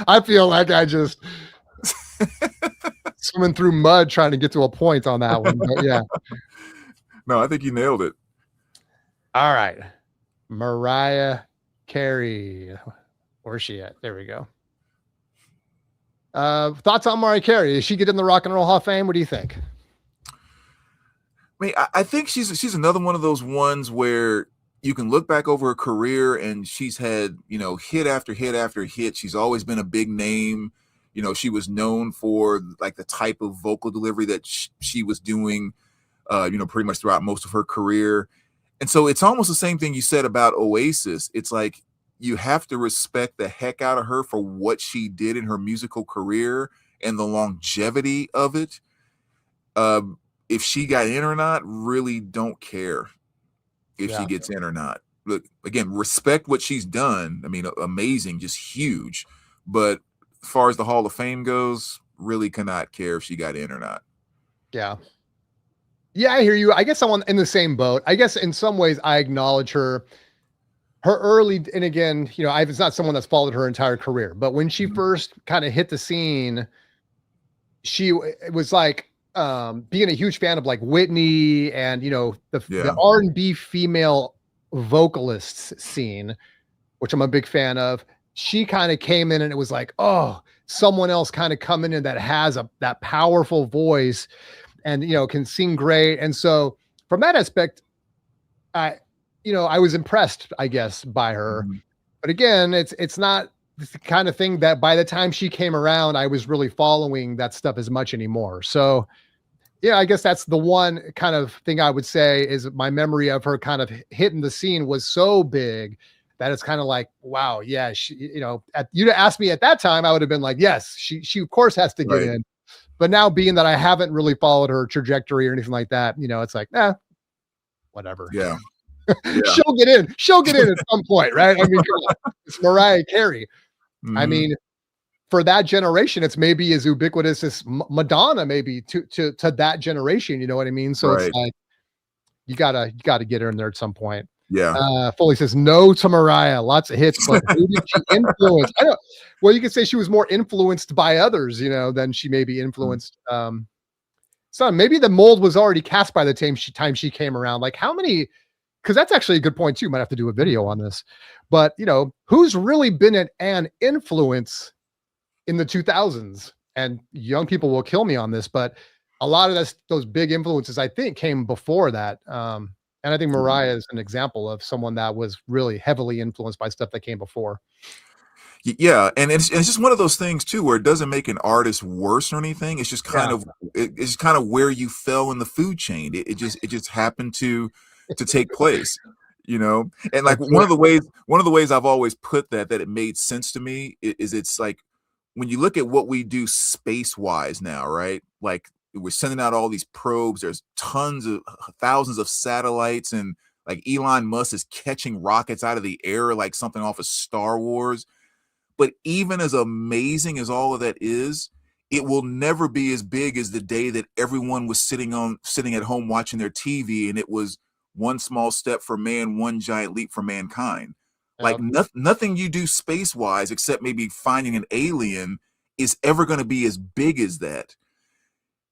I feel like I just swimming through mud trying to get to a point on that one. But yeah. No, I think you nailed it. All right. Mariah Carey. Where's she at? There we go. Thoughts on Mariah Carey? Is she get in the Rock and Roll Hall of Fame? What do you think? I think she's another one of those ones where you can look back over her career and she's had, hit after hit after hit. She's always been a big name. She was known for like the type of vocal delivery that she was doing, pretty much throughout most of her career. And so it's almost the same thing you said about Oasis. It's like you have to respect the heck out of her for what she did in her musical career and the longevity of it. If she got in or not, really don't care if she gets in or not. Look, again, respect what she's done. I mean, amazing, just huge. But as far as the Hall of Fame goes, really cannot care if she got in or not. Yeah. Yeah, I hear you. I guess I'm in the same boat. I guess in some ways I acknowledge her early, and again, it's not someone that's followed her entire career, but when she first kind of hit the scene, it was like, being a huge fan of like Whitney and the R&B female vocalists scene, which I'm a big fan of. She kind of came in and it was like, oh, someone else kind of coming in that has that powerful voice and can sing great. And so from that aspect, I was impressed, I guess, by her. But again, it's not the kind of thing that by the time she came around, I was really following that stuff as much anymore. So yeah, I guess that's the one kind of thing I would say is my memory of her kind of hitting the scene was so big that it's kind of like, wow, yeah, she, you'd asked me at that time, I would have been like, yes, she of course has to get Right. in. But now being that I haven't really followed her trajectory or anything like that, it's like, whatever. Yeah. Yeah. She'll get in. She'll get in at some point, right? I mean, come on. It's Mariah Carey. I Mhm. mean, for that generation, it's maybe as ubiquitous as Madonna, maybe to that generation. You know what I mean? So it's Right. like you gotta get her in there at some point. Yeah. Foley says no to Mariah. Lots of hits, but who did she influence? I don't. Well, you could say she was more influenced by others, than she maybe influenced. So maybe the mold was already cast by the time she came around. Like how many? Because that's actually a good point too. Might have to do a video on this, but who's really been an influence in the 2000s? And young people will kill me on this, but a lot of those big influences I think came before that. And I think Mariah is an example of someone that was really heavily influenced by stuff that came before. Yeah, and it's just one of those things too, where it doesn't make an artist worse or anything. It's just kind of it's kind of where you fell in the food chain. It just happened to take place, And like one of the ways I've always put that it made sense to me is it's like when you look at what we do space wise now, right? Like we're sending out all these probes. There's thousands of satellites, and like Elon Musk is catching rockets out of the air like something off of Star Wars. But even as amazing as all of that is, it will never be as big as the day that everyone was sitting at home watching their TV, and it was one small step for man, one giant leap for mankind. Like nothing you do space-wise, except maybe finding an alien, is ever going to be as big as that.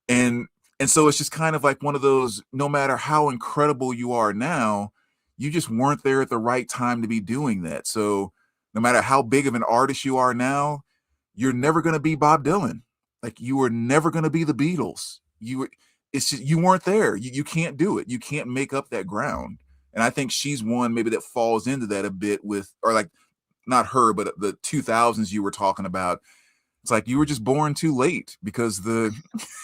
And so it's just kind of like one of those, no matter how incredible you are now, you just weren't there at the right time to be doing that. So no matter how big of an artist you are now, you're never going to be Bob Dylan. Like you were never going to be the Beatles. It's just, you weren't there. You can't do it. You can't make up that ground. And I think she's one maybe that falls into that a bit with, or like not her, but the 2000s you were talking about. It's like you were just born too late because the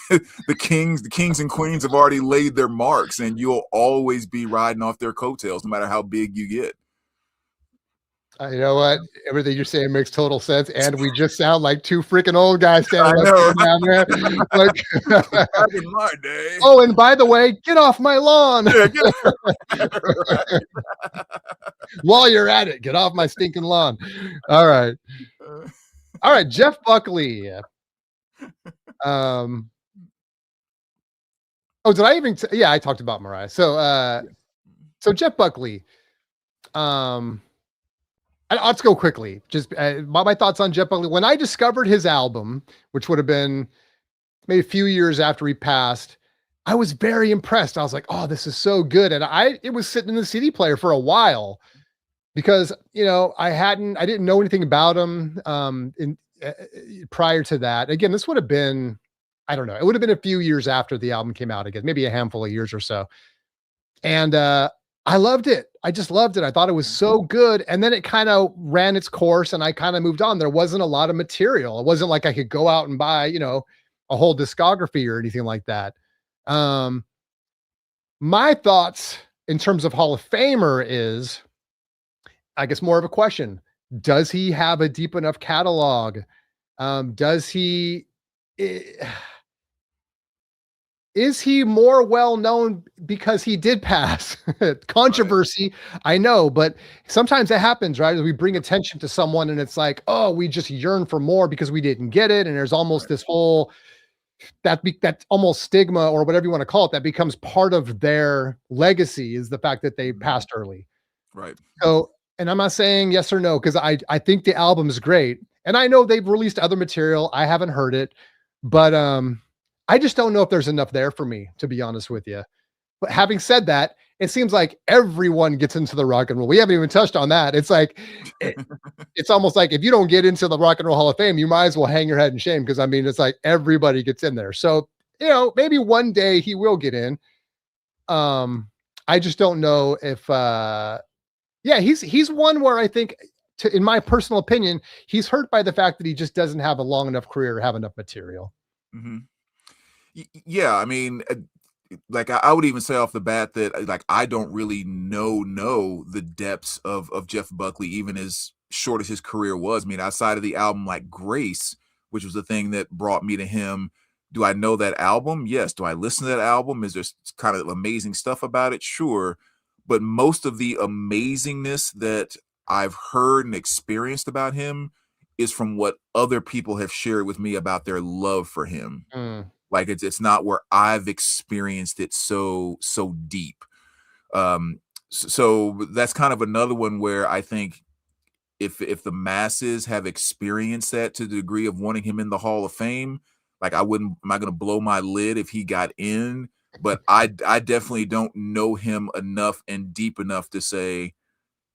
the kings and queens have already laid their marks, and you'll always be riding off their coattails no matter how big you get. You know what? Everything you're saying makes total sense, and we just sound like two freaking old guys standing down there. Like, back in my day. Oh, and by the way, get off my lawn. Yeah, While you're at it, get off my stinking lawn. All right. Jeff Buckley. Oh, did I even? Yeah, I talked about Mariah. So Jeff Buckley. Let's go quickly. Just my thoughts on Jeff Buckley. When I discovered his album, which would have been maybe a few years after he passed, I was very impressed. I was like, "Oh, this is so good!" And it was sitting in the CD player for a while because I didn't know anything about him prior to that. Again, this would have been, I don't know, it would have been a few years after the album came out again, maybe a handful of years or so. And I loved it. I just loved it. I thought it was so good. And then it kind of ran its course and I kind of moved on. There wasn't a lot of material. It wasn't like I could go out and buy, a whole discography or anything like that. My thoughts in terms of Hall of Famer is, I guess, more of a question. Does he have a deep enough catalog? Does he... Is he more well known because he did pass? Controversy, right. I know, but sometimes that happens, right? We bring attention to someone and it's like, oh, we just yearn for more because we didn't get it. And there's almost this whole, that almost stigma or whatever you want to call it, that becomes part of their legacy is the fact that they passed early. Right. So, and I'm not saying yes or no, because I think the album is great. And I know they've released other material. I haven't heard it, but I just don't know if there's enough there for me, to be honest with you. But having said that, it seems like everyone gets into the rock and roll. We haven't even touched on that. It's like, it's almost like if you don't get into the Rock and Roll Hall of Fame, you might as well hang your head in shame. Cause I mean, it's like everybody gets in there. So, maybe one day he will get in. I just don't know if, he's one where I think, in my personal opinion, he's hurt by the fact that he just doesn't have a long enough career or have enough material. Mm-hmm. Yeah, I mean, like I would even say off the bat that like I don't really know the depths of Jeff Buckley, even as short as his career was. I mean, outside of the album like Grace, which was the thing that brought me to him. Do I know that album? Yes. Do I listen to that album? Is there kind of amazing stuff about it? Sure. But most of the amazingness that I've heard and experienced about him is from what other people have shared with me about their love for him. Mm, Like it's not where I've experienced it so deep. So that's kind of another one where I think if the masses have experienced that to the degree of wanting him in the Hall of Fame, like I'm not gonna blow my lid if he got in, but I definitely don't know him enough and deep enough to say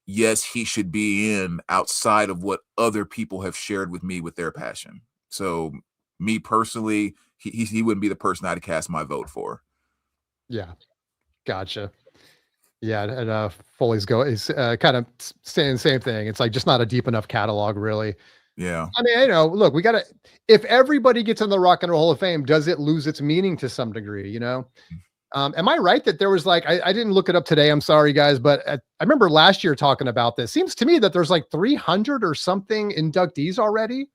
yes, he should be in outside of what other people have shared with me with their passion. So me personally, he wouldn't be the person I'd cast my vote for. yeah, gotcha. Yeah, and Foley's go is kind of saying the same thing. It's like just not a deep enough catalog, really. Yeah. I mean, look, we gotta. If everybody gets in the Rock and Roll Hall of Fame, does it lose its meaning to some degree? Am I right that there was like I didn't look it up today. I'm sorry, guys, but I remember last year talking about this. Seems to me that there's like 300 or something inductees already.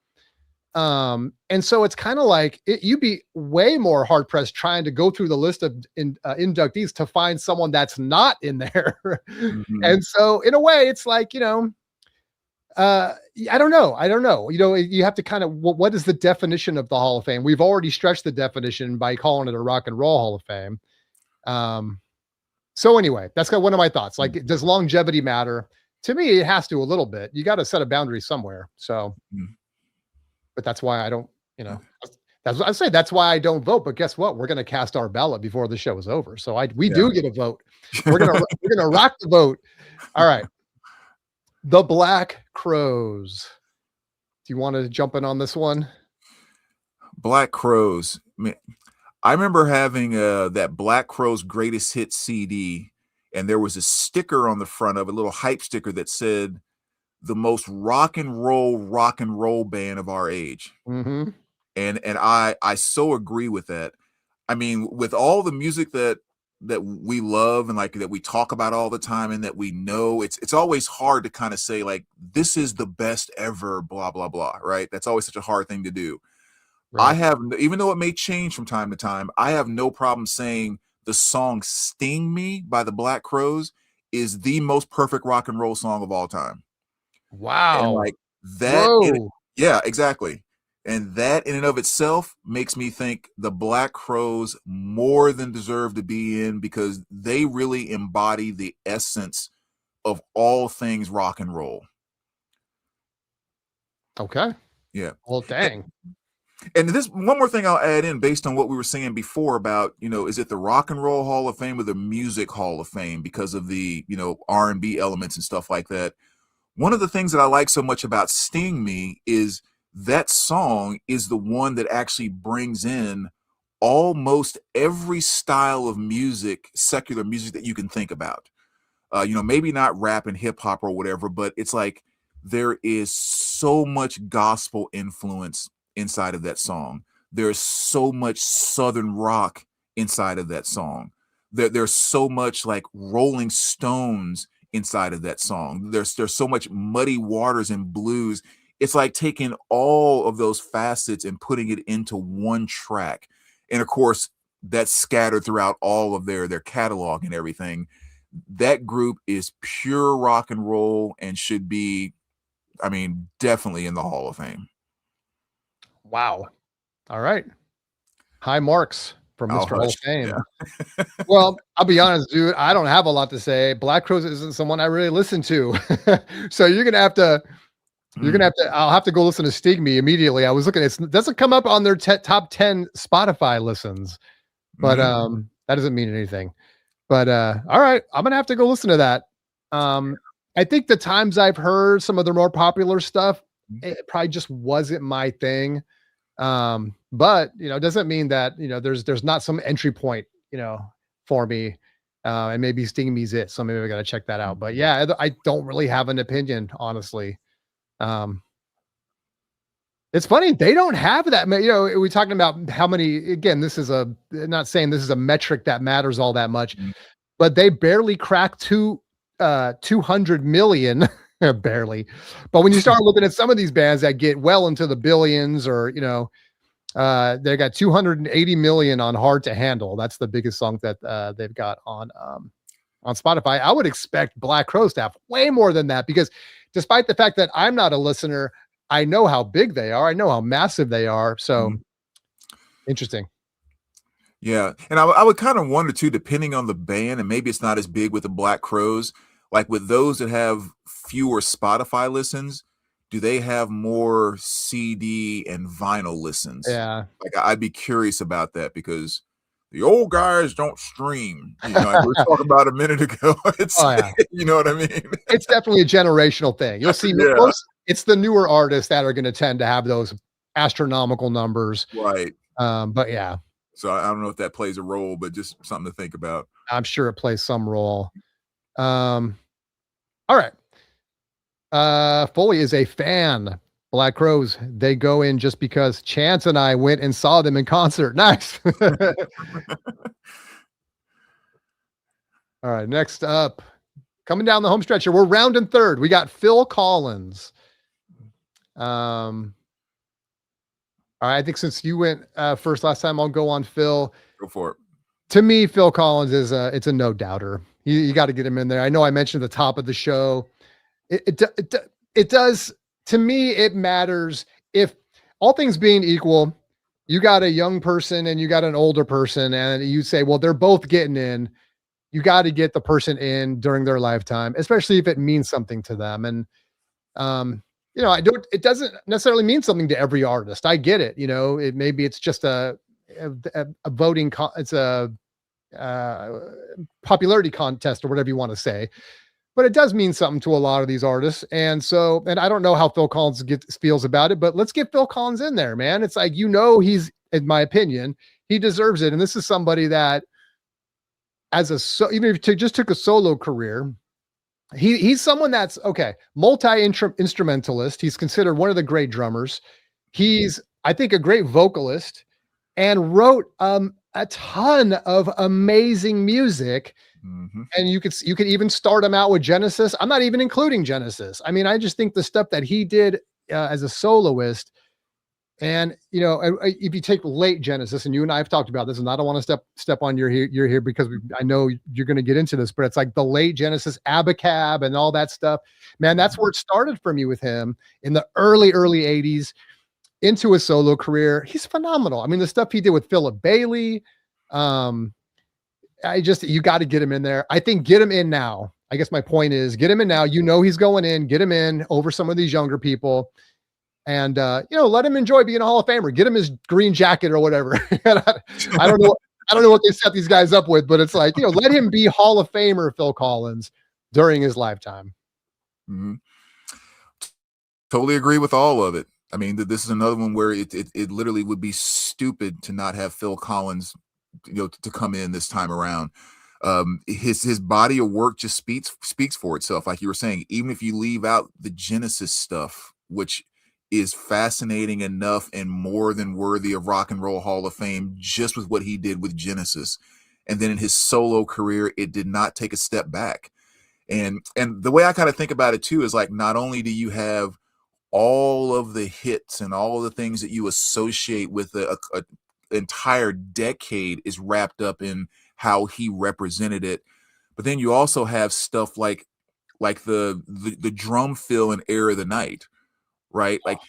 And so it's kind of like you'd be way more hard pressed trying to go through the list of inductees to find someone that's not in there. Mhm. And so in a way, it's like, I don't know. I don't know. You have to kind of, what is the definition of the Hall of Fame? We've already stretched the definition by calling it a Rock and Roll Hall of Fame. Um, so anyway, that's kind of one of my thoughts. Like, does longevity matter? To me, it has to a little bit. You got to set a boundary somewhere. So, Mhm. but that's why I don't, that's what I say. That's why I don't vote. But guess what? We're going to cast our ballot before the show is over. So we Yeah. do get a vote. We're gonna rock the vote. All right. The Black Crows. Do you want to jump in on this one? Black Crowes. I remember having that Black Crowes Greatest Hits CD, and there was a sticker on the front of it, a little hype sticker that said the most rock and roll band of our age. Mm-hmm. And I so agree with that. I mean, with all the music that we love and like that we talk about all the time and that we know, it's always hard to kind of say like this is the best ever, blah blah blah, right? That's always such a hard thing to do. I Right. have, even though it may change from time to time, I have no problem saying the song "Sting Me" by the Black Crowes is the most perfect rock and roll song of all time. And Wow. like that in Whoa. yeah, exactly. And that in and of itself makes me think the Black Crowes more than deserve to be in because they really embody the essence of all things rock and roll. Okay. Yeah. Well, And, dang. and this one more thing I'll add in based on what we were saying before about, is it the Rock and Roll Hall of Fame or the Music Hall of Fame because of the, R&B elements and stuff like that. One of the things that I like so much about Sting Me is that song is the one that actually brings in almost every style of music, secular music that you can think about. Maybe not rap and hip hop or whatever, but it's like there is so much gospel influence inside of that song. There's so much Southern rock inside of that song. There's so much like Rolling Stones inside of that song. There's so much Muddy Waters and blues. It's like taking all of those facets and putting it into one track. And of course, that's scattered throughout all of their catalog and everything. That group is pure rock and roll and should be, I mean, definitely in the Hall of Fame. Wow. All right. High marks for I'll Mr. Hall hush. of Fame. Yeah. Well, I'll be honest, dude. I don't have a lot to say. Black Crowes isn't someone I really listen to. So Mm, I'll have to go listen to Sting Me immediately. I was looking, it doesn't come up on their top 10 Spotify listens, but mhm. that doesn't mean anything. But all right, I'm gonna have to go listen to that. I think the times I've heard some of their more popular stuff, it probably just wasn't my thing. But it doesn't mean that there's not some entry point, for me. And maybe Sting Me's it. So maybe I gotta check that out. But yeah, I don't really have an opinion, honestly. Um, It's funny, they don't have that you know, we're talking about how many again, this is not saying this is a metric that matters all that much, Mhm. but they barely cracked 200 million, barely. But when you start looking at some of these bands that get well into the billions or, you know, they got 280 million on Hard to Handle. That's the biggest song that they've got on Spotify. I would expect Black Crowes to have way more than that because despite the fact that I'm not a listener, I know how big they are. I know how massive they are. So Mhm. interesting. Yeah, and I would kind of wonder too, depending on the band, and maybe it's not as big with the Black Crowes, like with those that have fewer Spotify listens, do they have more CD and vinyl listens? Yeah. Like I'd be curious about that because the old guys don't stream. You know, like we were talking about a minute ago. It's Oh yeah. you know what I mean? It's definitely a generational thing. You'll see Yeah, most it's the newer artists that are going to tend to have those astronomical numbers. right. But yeah, So I don't know if that plays a role, but just something to think about. I'm sure it plays some role. Um, all right. Foley is a fan. Black Crowes, they go in just because Chance and I went and saw them in concert. Nice. All right, next up, coming down the home stretch here, we're rounding third. We got Phil Collins. All right, I think since you went first last time, I'll go on Phil. Go for it. To me, Phil Collins is it's a no doubter. You got to get him in there. I know I mentioned at the top of the show. It does to me. It matters if all things being equal, you got a young person and you got an older person, and you say, well, they're both getting in. You got to get the person in during their lifetime, especially if it means something to them. And you know, I don't. It doesn't necessarily mean something to every artist. I get it. You know, maybe it's just a voting. It's a uh, popularity contest or whatever you want to say. But it does mean something to a lot of these artists. And so, and I don't know how Phil Collins feels about it, but let's get Phil Collins in there, man. It's like, you know, he's, in my opinion, he deserves it. And this is somebody that, even if he just took a solo career, he's someone that's okay, multi instrumentalist. He's considered one of the great drummers. He's, I think, a great vocalist and wrote a ton of amazing music. Mhm. And you could even start him out with Genesis. I'm not even including Genesis. I mean, I just think the stuff that he did as a soloist, and you know, if you take late Genesis, and you and I have talked about this, and I don't want to step on your here because I know you're going to get into this, but it's like the late Genesis, Abacab, and all that stuff. Man, that's where it started for me with him in the early '80s into a solo career. He's phenomenal. I mean, the stuff he did with Philip Bailey. You got to get him in there. I think get him in now. I guess my point is get him in now. You know, he's going in, get him in over some of these younger people. And, you know, let him enjoy being a Hall of Famer. Get him his green jacket or whatever. I don't know. I don't know what they set these guys up with, but it's like, you know, let him be Hall of Famer Phil Collins during his lifetime. Mm-hmm. Totally agree with all of it. I mean, this is another one where it literally would be stupid to not have Phil Collins, you know, to come in this time around. His body of work just speaks for itself. Like you were saying, even if you leave out the Genesis stuff, which is fascinating enough and more than worthy of Rock and Roll Hall of Fame, just with what he did with Genesis, and then in his solo career, it did not take a step back. And the way I kind of think about it too is like, not only do you have all of the hits and all of the things that you associate with a entire decade is wrapped up in how he represented it, but then you also have stuff like the drum fill in Air of the Night, right? Like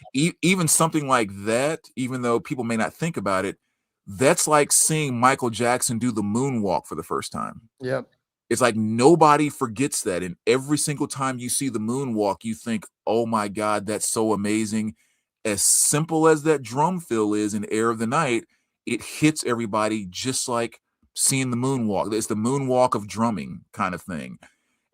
even something like that, even though people may not think about it, that's like seeing Michael Jackson do the moonwalk for the first time. Yep. It's like nobody forgets that. And every single time you see the moonwalk, you think, oh my God, that's so amazing. As simple as that drum fill is in Air of the Night, it hits everybody just like seeing the moonwalk. It's the moonwalk of drumming kind of thing.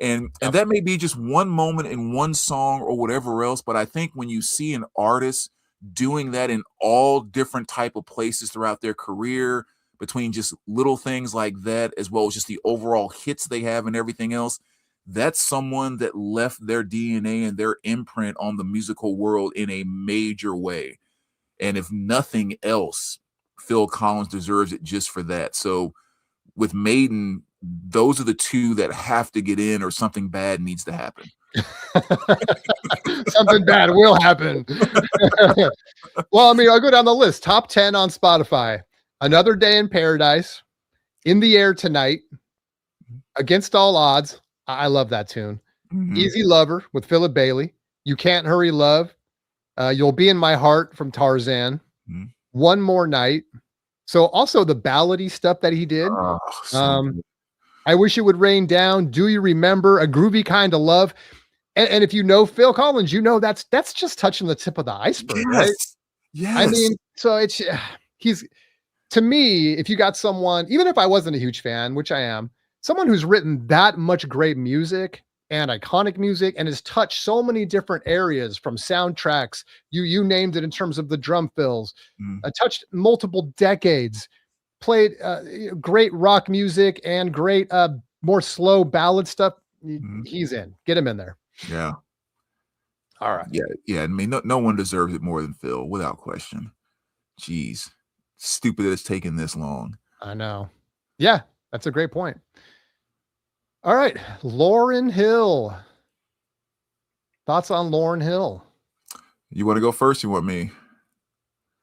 And that may be just one moment in one song or whatever else, but I think when you see an artist doing that in all different type of places throughout their career, between just little things like that, as well as just the overall hits they have and everything else, that's someone that left their DNA and their imprint on the musical world in a major way. And if nothing else, Phil Collins deserves it just for that. So with Maiden, those are the two that have to get in, or something bad needs to happen. Something bad will happen. Well, I mean, I'll go down the list. Top 10 on Spotify. Another Day in Paradise, In the Air Tonight, Against All Odds. I love that tune. Easy Lover with Philip Bailey. You Can't Hurry Love. You'll Be in My Heart from Tarzan. One More Night. So also the ballady stuff that he did. I Wish It Would Rain Down. Do You Remember? A Groovy Kind of Love. And if you know Phil Collins, you know that's just touching the tip of the iceberg, right? Yes. I mean, so he's, to me, if you got someone, even if I wasn't a huge fan, which I am, someone who's written that much great music and iconic music and has touched so many different areas, from soundtracks, you named it, in terms of the drum fills, touched multiple decades, played great rock music and great more slow ballad stuff. He's in. Get him in there. Yeah. All right. Yeah. I mean, no one deserves it more than Phil, without question. Jeez, stupid that it's taken this long. I know. Yeah, that's a great point. All right, Lauryn Hill. Thoughts on Lauryn Hill? You want to go first? You want me?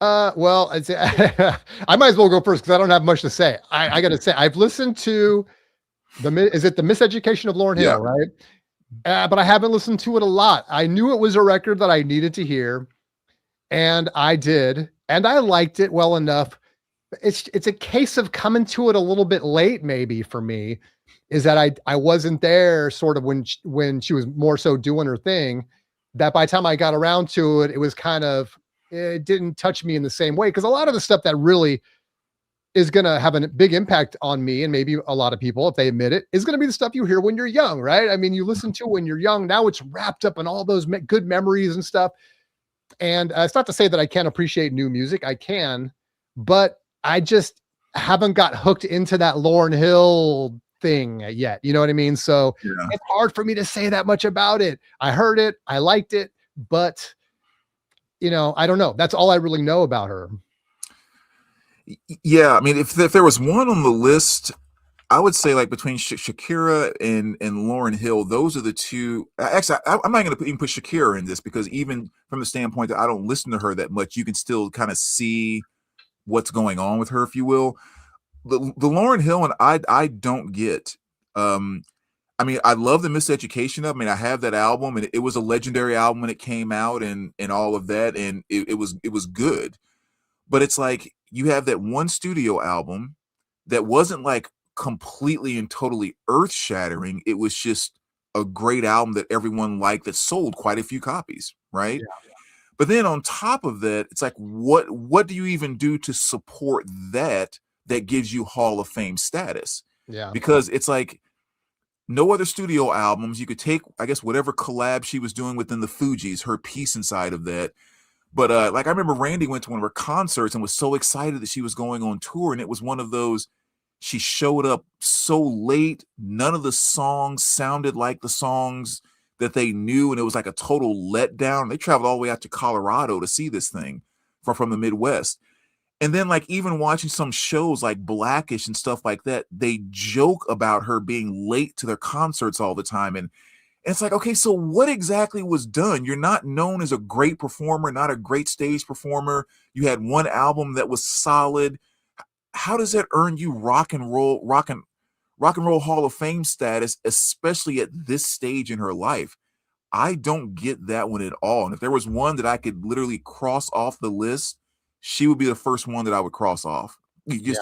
Well, I'd say I might as well go first because I don't have much to say. I got to say, I've listened to the Miseducation of Lauryn Hill, right? But I haven't listened to it a lot. I knew it was a record that I needed to hear, and I did, and I liked it well enough. It's a case of coming to it a little bit late, maybe, for me, is that I wasn't there sort of when she was more so doing her thing, that by the time I got around to it, it was kind of, it didn't touch me in the same way. Because a lot of the stuff that really is going to have a big impact on me, and maybe a lot of people, if they admit it, is going to be the stuff you hear when you're young, right? I mean, you listen to when you're young. Now it's wrapped up in all those good memories and stuff. And it's not to say that I can't appreciate new music. I can, but I just haven't got hooked into that Lauryn Hill thing yet. You know what I mean? So it's hard for me to say that much about it. I heard it, I liked it, but I don't know. That's all I really know about her. Yeah, I mean, if there was one on the list, I would say, like, between Shakira and Lauryn Hill, those are the two. Actually, I'm not going to even put Shakira in this, because even from the standpoint that I don't listen to her that much, you can still kind of see what's going on with her, if you will. The Lauryn Hill, and I don't get. I mean, I love the Miseducation of. I mean, I have that album, and it was a legendary album when it came out, and all of that, and it was good. But it's like, you have that one studio album that wasn't like completely and totally earth-shattering. It was just a great album that everyone liked, that sold quite a few copies, right? Yeah. But then on top of that, it's like, what do you even do to support that gives you Hall of Fame status? Yeah. Because it's like, no other studio albums. You could take, I guess, whatever collab she was doing within the Fugees, her piece inside of that. But like, I remember Randy went to one of her concerts and was so excited that she was going on tour, and it was one of those, she showed up so late, none of the songs sounded like the songs that they knew, and it was like a total letdown. They traveled all the way out to Colorado to see this thing from the Midwest. And then, like, even watching some shows like Blackish and stuff like that, they joke about her being late to their concerts all the time. And it's like, okay, so what exactly was done? You're not known as a great performer, not a great stage performer. You had one album that was solid. How does that earn you rock and roll Hall of Fame status, especially at this stage in her life? I don't get that one at all. And if there was one that I could literally cross off the list, she would be the first one that I would cross off. You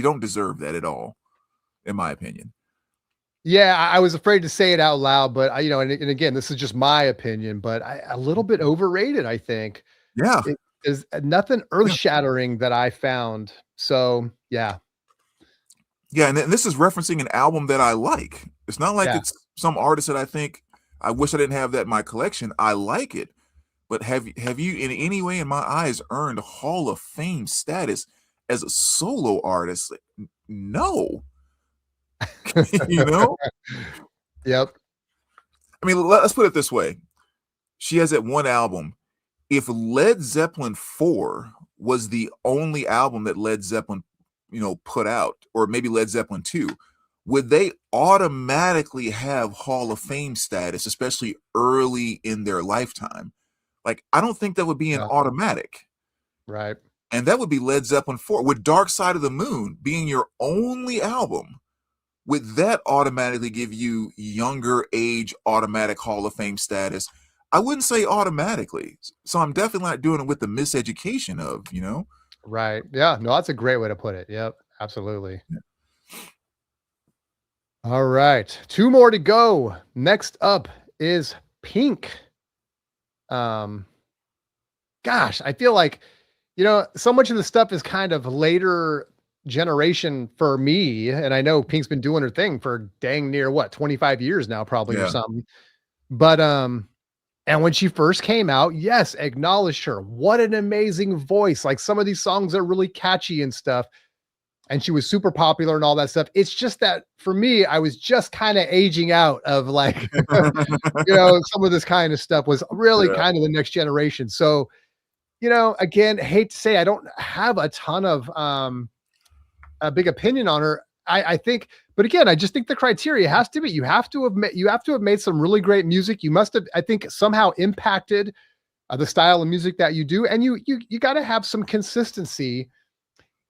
don't deserve that at all, in my opinion. Yeah, I was afraid to say it out loud, but and again, this is just my opinion, but a little bit overrated, I think. Yeah. There's nothing earth-shattering that I found. So, yeah. Yeah, and this is referencing an album that I like. It's not like it's some artist that I think, I wish I didn't have that in my collection. I like it. But have you in any way, in my eyes, earned Hall of Fame status as a solo artist? No. Yep. I mean, let's put it this way. She has that one album. if Led Zeppelin 4 was the only album that Led Zeppelin, put out, or maybe Led Zeppelin 2, would they automatically have Hall of Fame status, especially early in their lifetime? Like, I don't think that would be an Yeah. automatic. Right. And that would be Led Zeppelin 4. With Dark Side of the Moon being your only album, would that automatically give you younger age automatic Hall of Fame status? I wouldn't say automatically. So I'm definitely not doing it with the miseducation of, Right. Yeah. No, that's a great way to put it. Yep. Absolutely. Yeah. All right. 2 more to go. Next up is Pink. Gosh, I feel like, so much of the stuff is kind of later generation for me. And I know Pink's been doing her thing for dang near 25 years now, probably, or Yeah. something. But, and when she first came out, yes, acknowledged her. What an amazing voice. Like, some of these songs are really catchy and stuff. And she was super popular and all that stuff. It's just that for me, I was just kind of aging out of like, some of this kind of stuff was really Yeah. kind of the next generation. So, again, hate to say I don't have a ton of a big opinion on her. I think, but again, I just think the criteria has to be you have to have made some really great music. You must have, I think, somehow impacted the style of music that you do, and you got to have some consistency.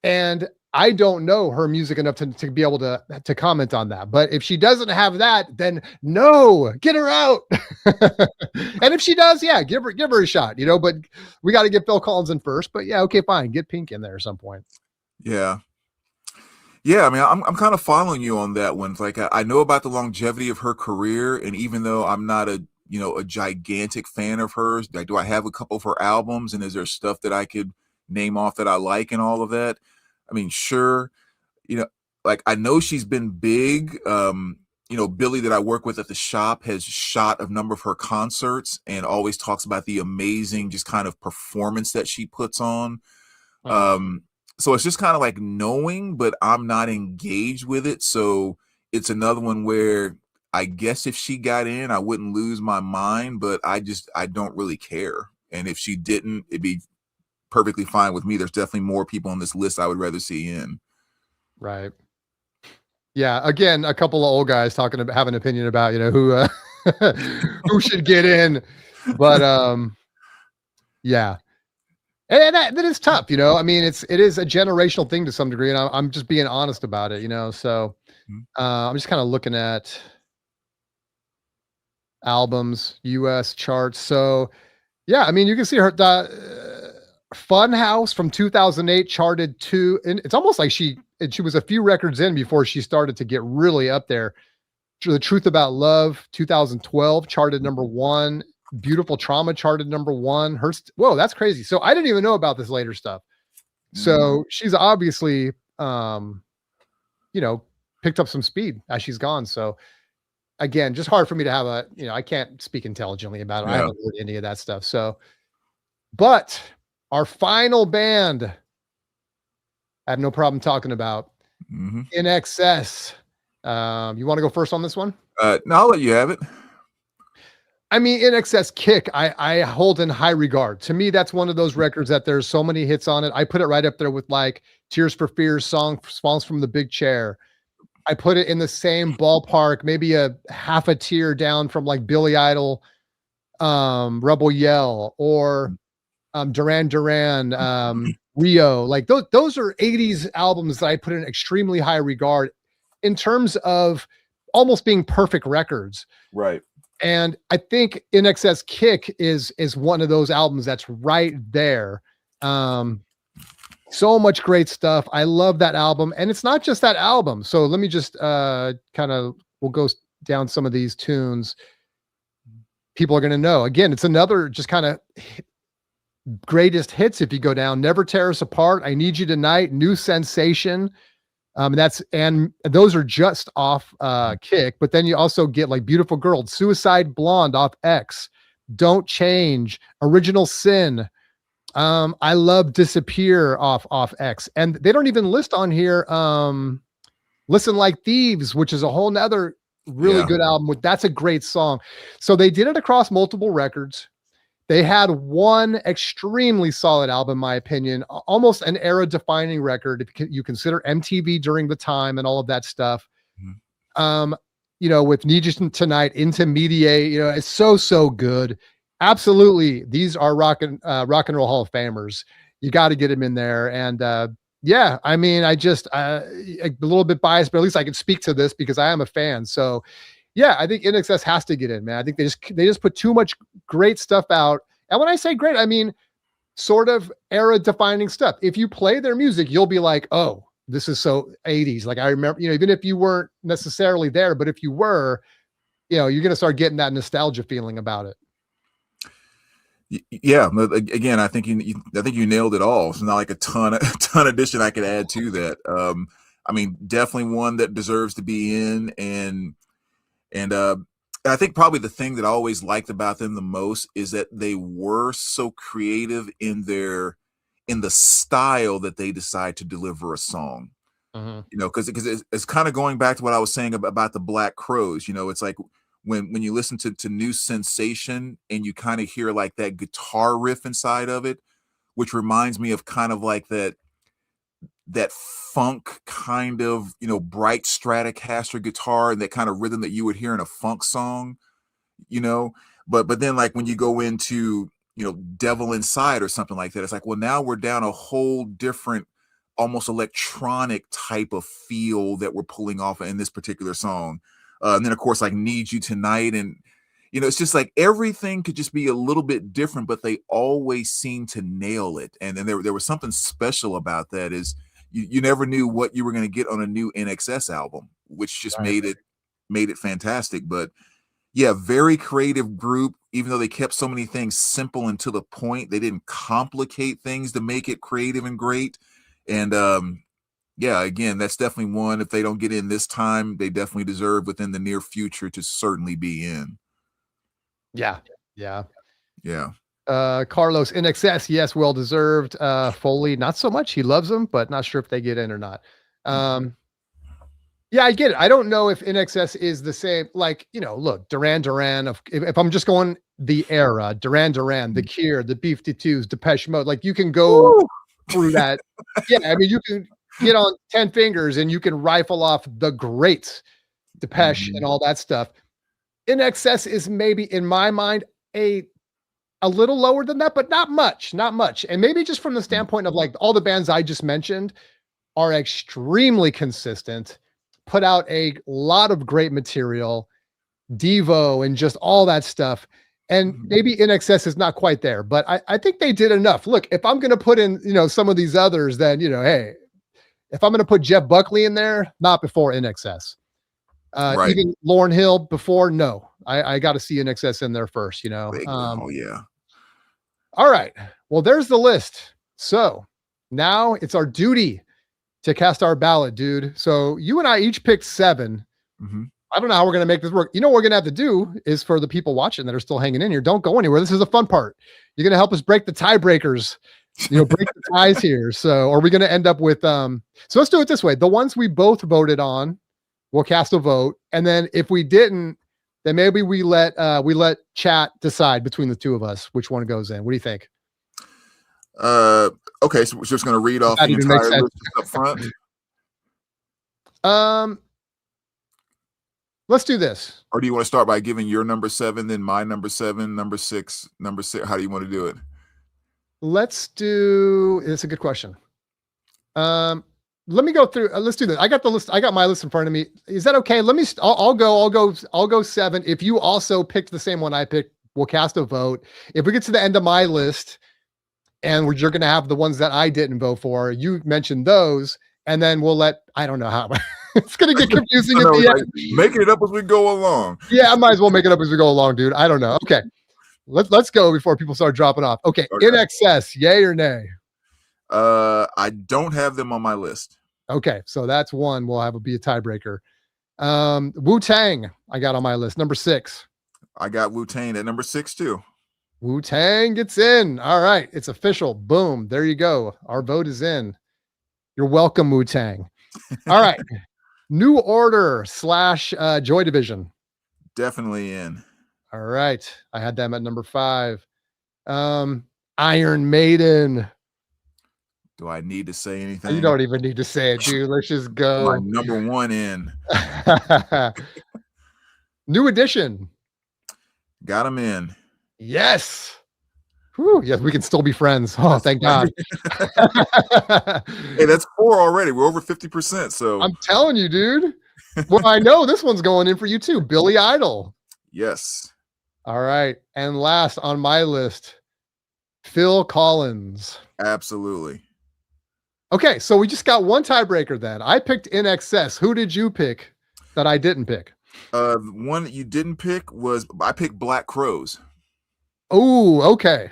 And I don't know her music enough to be able to comment on that. But if she doesn't have that, then no, get her out. And if she does, yeah, give her a shot, but we got to get Phil Collins in first. But yeah, okay, fine. Get Pink in there at some point. Yeah. Yeah, I mean, I'm kind of following you on that one. Like, I know about the longevity of her career, and even though I'm not a gigantic fan of hers, like, do I have a couple of her albums, and is there stuff that I could name off that I like and all of that? I mean, sure, like, I know she's been big. Billy that I work with at the shop has shot a number of her concerts and always talks about the amazing just kind of performance that she puts on. So it's just kind of like knowing, but I'm not engaged with it. So it's another one where I guess if she got in, I wouldn't lose my mind, but I don't really care. And if she didn't, it'd be perfectly fine with me. There's definitely more people on this list I would rather see in. Right. Yeah. Again, a couple of old guys talking about have an opinion about, who, who should get in, but, yeah. And that is tough, I mean, it is a generational thing to some degree, and I'm just being honest about it, so, I'm just kind of looking at albums, US charts. So, yeah, I mean, you can see her, Funhouse from 2008 charted and it's almost like she was a few records in before she started to get really up there. The Truth About Love, 2012 charted #1. Beautiful Trauma charted #1. Whoa, that's crazy. So I didn't even know about this later stuff. So she's obviously, picked up some speed as she's gone. So again, just hard for me to have I can't speak intelligently about it. I haven't heard any of that stuff. So, but our final band, I have no problem talking about In Excess. You want to go first on this one? No, I'll let you have it. I mean, In Excess Kick, I hold in high regard. To me, that's one of those records that there's so many hits on it. I put it right up there with like Tears for Fears Songs from the Big Chair. I put it in the same ballpark, maybe a half a tier down from like Billy Idol, Rebel Yell, or Duran Duran, Rio. Like those are 80s albums that I put in extremely high regard in terms of almost being perfect records. Right. And I think In Excess Kick is one of those albums that's right there. So much great stuff. I love that album. And it's not just that album. So let me just we'll go down some of these tunes. People are going to know. Again, it's another just kind of greatest hits if you go down. Never Tear Us Apart, I Need You Tonight, New Sensation. And those are just off Kick, but then you also get like Beautiful Girl, Suicide Blonde off X, Don't Change, Original Sin. I love Disappear off X, and they don't even list on here Listen Like Thieves, which is a whole nother really good album. That's a great song. So they did it across multiple records. They had one extremely solid album, in my opinion, almost an era-defining record if you consider MTV during the time and all of that stuff. Mhm. With Need You Tonight, Intermediate, it's so good. Absolutely, these are rock and roll Hall of Famers. You got to get them in there, and yeah, I mean, I just a little bit biased, but at least I can speak to this because I am a fan. So yeah, I think NXS has to get in, man. I think they just put too much great stuff out. And when I say great, I mean sort of era defining stuff. If you play their music, you'll be like, oh, this is so 80s. Like I remember, even if you weren't necessarily there, but if you were, you're going to start getting that nostalgia feeling about it. Yeah, again, I think you nailed it all. It's not like a ton addition I could add to that. I mean, definitely one that deserves to be in, and I think probably the thing that I always liked about them the most is that they were so creative in the style that they decide to deliver a song. Because it's kind of going back to what I was saying about the Black Crowes. It's like when you listen to New Sensation and you kind of hear like that guitar riff inside of it, which reminds me of kind of like that funk kind of bright Stratocaster guitar and that kind of rhythm that you would hear in a funk song, but then like when you go into Devil Inside or something like that, it's like, well, now we're down a whole different almost electronic type of feel that we're pulling off in this particular song. And then of course like Need You Tonight, and it's just like everything could just be a little bit different, but they always seem to nail it. And then there was something special about that, is you never knew what you were going to get on a new NXS album, which just made it fantastic. But yeah, very creative group. Even though they kept so many things simple and to the point, they didn't complicate things to make it creative and great. And yeah, again, that's definitely one. If they don't get in this time, they definitely deserve within the near future to certainly be in. Yeah. Carlos, NXS, yes, well deserved. Foley, not so much. He loves them, but not sure if they get in or not. Yeah, I get it. I don't know if NXS is the same. Like, look, Duran Duran. If I'm just going the era, Duran Duran, The Cure, the B-52s, Depeche Mode. Like, you can go through that. Yeah, I mean, you can get on 10 fingers and you can rifle off the greats, Depeche and all that stuff. NXS is maybe, in my mind, a little lower than that, but not much. And maybe just from the standpoint of like all the bands I just mentioned are extremely consistent, put out a lot of great material, Devo and just all that stuff. And maybe NXS is not quite there, but I think they did enough. Look, if I'm going to put in, some of these others, then, hey, if I'm going to put Jeff Buckley in there, not before NXS. Right. Even Lauryn Hill before, no. I got to see NXS in there first, Oh yeah. All right. Well, there's the list. So now it's our duty to cast our ballot, dude. So you and I each picked 7. I don't know how we're going to make this work. What we're going to have to do is, for the people watching that are still hanging in here, don't go anywhere. This is the fun part. You're going to help us break the tiebreakers, break the ties here. So, are we going to end up with, so let's do it this way. The ones we both voted on, we'll cast a vote. And then if we didn't, then maybe we let chat decide between the two of us which one goes in. What do you think? Okay, so we're just going to read off the entire list up front. Let's do this. Or do you want to start by giving your number 7, then my number 7, number 6, number 6? How do you want to do it? Let's do. It's a good question. Let me go through. Let's do this. I got the list. I got my list in front of me. Is that okay? Let me. I'll go 7. If you also picked the same one I picked, we'll cast a vote. If we get to the end of my list, and you're going to have the ones that I didn't vote for, you mentioned those, and then we'll let. I don't know how. It's going to get confusing at the end. Making it up as we go along. Yeah, I might as well make it up as we go along, dude. I don't know. Okay, let's go before people start dropping off. Okay. NXS, yay or nay? I don't have them on my list. Okay, so that's one. We'll be a tiebreaker. Wu-Tang, I got on my list, number 6. I got Wu-Tang at number 6 too. Wu-Tang gets in. All right, it's official. Boom, there you go. Our vote is in. You're welcome, Wu-Tang. All right. New Order / Joy Division. Definitely in. All right. I had them at number 5. Iron Maiden. Do I need to say You anything? don't even need to say it, dude. Let's just My go. number one in. New Edition. Got him in. Yes. Whew, yes, we can still be friends. Oh, thank God. Hey, that's 4 already. We're over 50%. So I'm telling you, dude. Well, I know this one's going in for you too. Billy Idol. yes, All right. And last on my list, Phil Collins. absolutely. Okay, so we just got one tiebreaker then. I picked In Excess. Who did you pick that I didn't pick? The one that you didn't pick was I picked Black Crows. Oh, okay.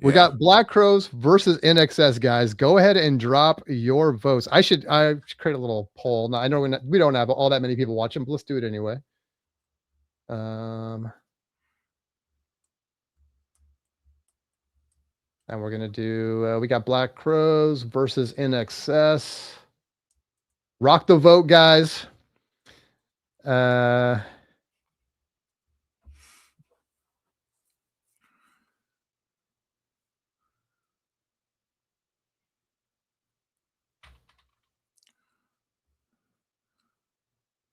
We Yeah. got Black Crows versus In Excess, guys. Go ahead and drop your votes. I should create a little poll. Now I know we don't have all that many people watching, but let's do it anyway. And we're gonna do. We got Black Crows versus In Excess. Rock the vote, guys.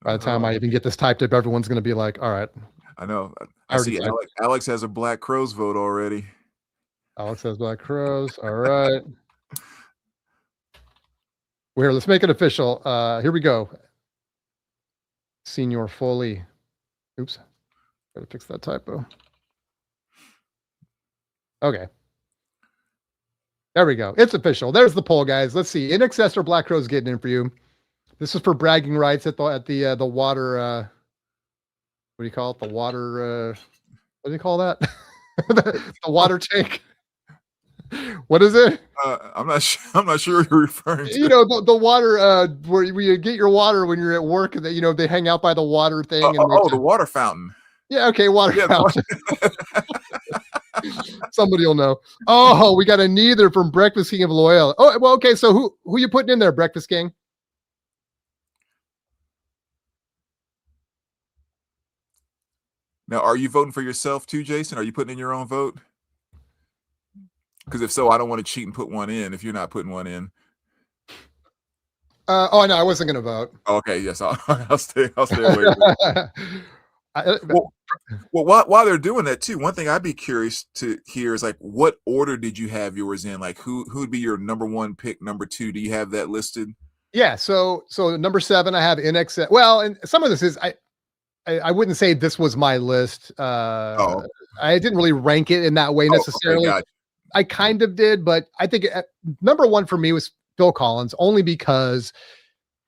By the time I even get this typed up, everyone's going to be like, all right. I know. I see Alex has a Black Crows vote already. Alex has Black Crows. All right. Well, let's make it official. Here we go. Senior Foley. Oops. Gotta fix that typo. Okay. There we go. It's official. There's the poll, guys. Let's see. In Excess or Black Crows getting in for you. This is for bragging rights at the water. What do you call it? The water. What do you call that? the water tank. What is it? I'm not sure. I'm not sure what you're referring to. You know, the water where you get your water when you're at work, and that they hang out by the water thing. And the water fountain. Yeah. Okay. Water fountain. Somebody will know. Oh, we got a neither from Breakfast King of Loyal. Oh, well, okay. So who you putting in there, Breakfast King? Now, are you voting for yourself too, Jason? Are you putting in your own vote? Because if so, I don't want to cheat and put one in if you're not putting one in. Oh no, I wasn't going to vote. Okay, yes, I'll stay away. Well, while they're doing that too, one thing I'd be curious to hear is like, what order did you have yours in? Like, who'd be your number one pick, number two? Do you have that listed? Yeah. So number 7, I have In Excess. Well, and some of this is I wouldn't say this was my list. I didn't really rank it in that way necessarily. Okay, I kind of did, but I think number 1 for me was Phil Collins, only because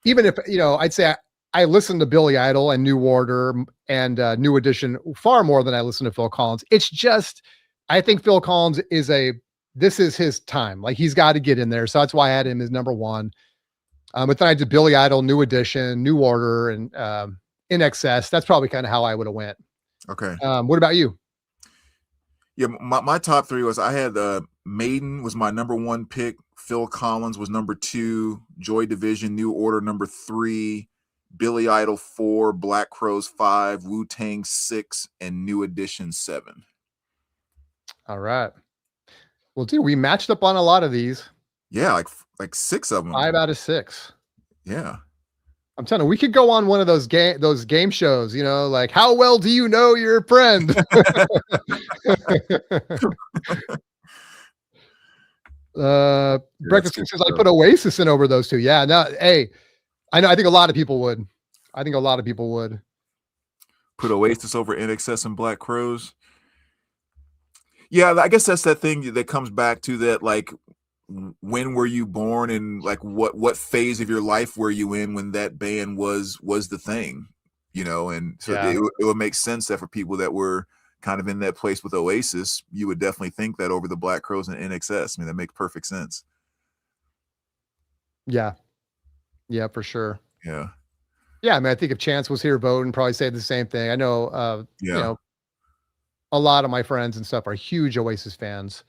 even if, I'd say I listened to Billy Idol and New Order and New Edition far more than I listened to Phil Collins. It's just, I think Phil Collins this is his time. Like, he's got to get in there. So that's why I had him as number 1. But then I did Billy Idol, New Edition, New Order, and In Excess. That's probably kind of how I would have went. Okay. What about you? Yeah, my top 3 was I had Maiden was my number 1 pick. Phil Collins was number 2. Joy Division, New Order number 3. Billy Idol 4. Black Crows 5. Wu-Tang 6. And New Edition 7. All right. Well, dude, we matched up on a lot of these. Yeah, like 6 of them. 5 out of 6. Yeah. I'm telling you, we could go on one of those game shows, like, how well do you know your friend? Breakfast King says I put Oasis in over those two. Yeah, no, hey, I know. I think a lot of people would. Put Oasis over In Excess and Black Crows. Yeah, I guess that's that thing that comes back to that, like, when were you born and like what phase of your life were you in when that band was the thing, and so it would make sense that for people that were kind of in that place with Oasis, you would definitely think that over the Black Crows and In Excess. I mean, that makes perfect sense. Yeah, for sure. Yeah, I mean, I think if Chance was here voting, probably say the same thing. I know, a lot of my friends and stuff are huge Oasis fans.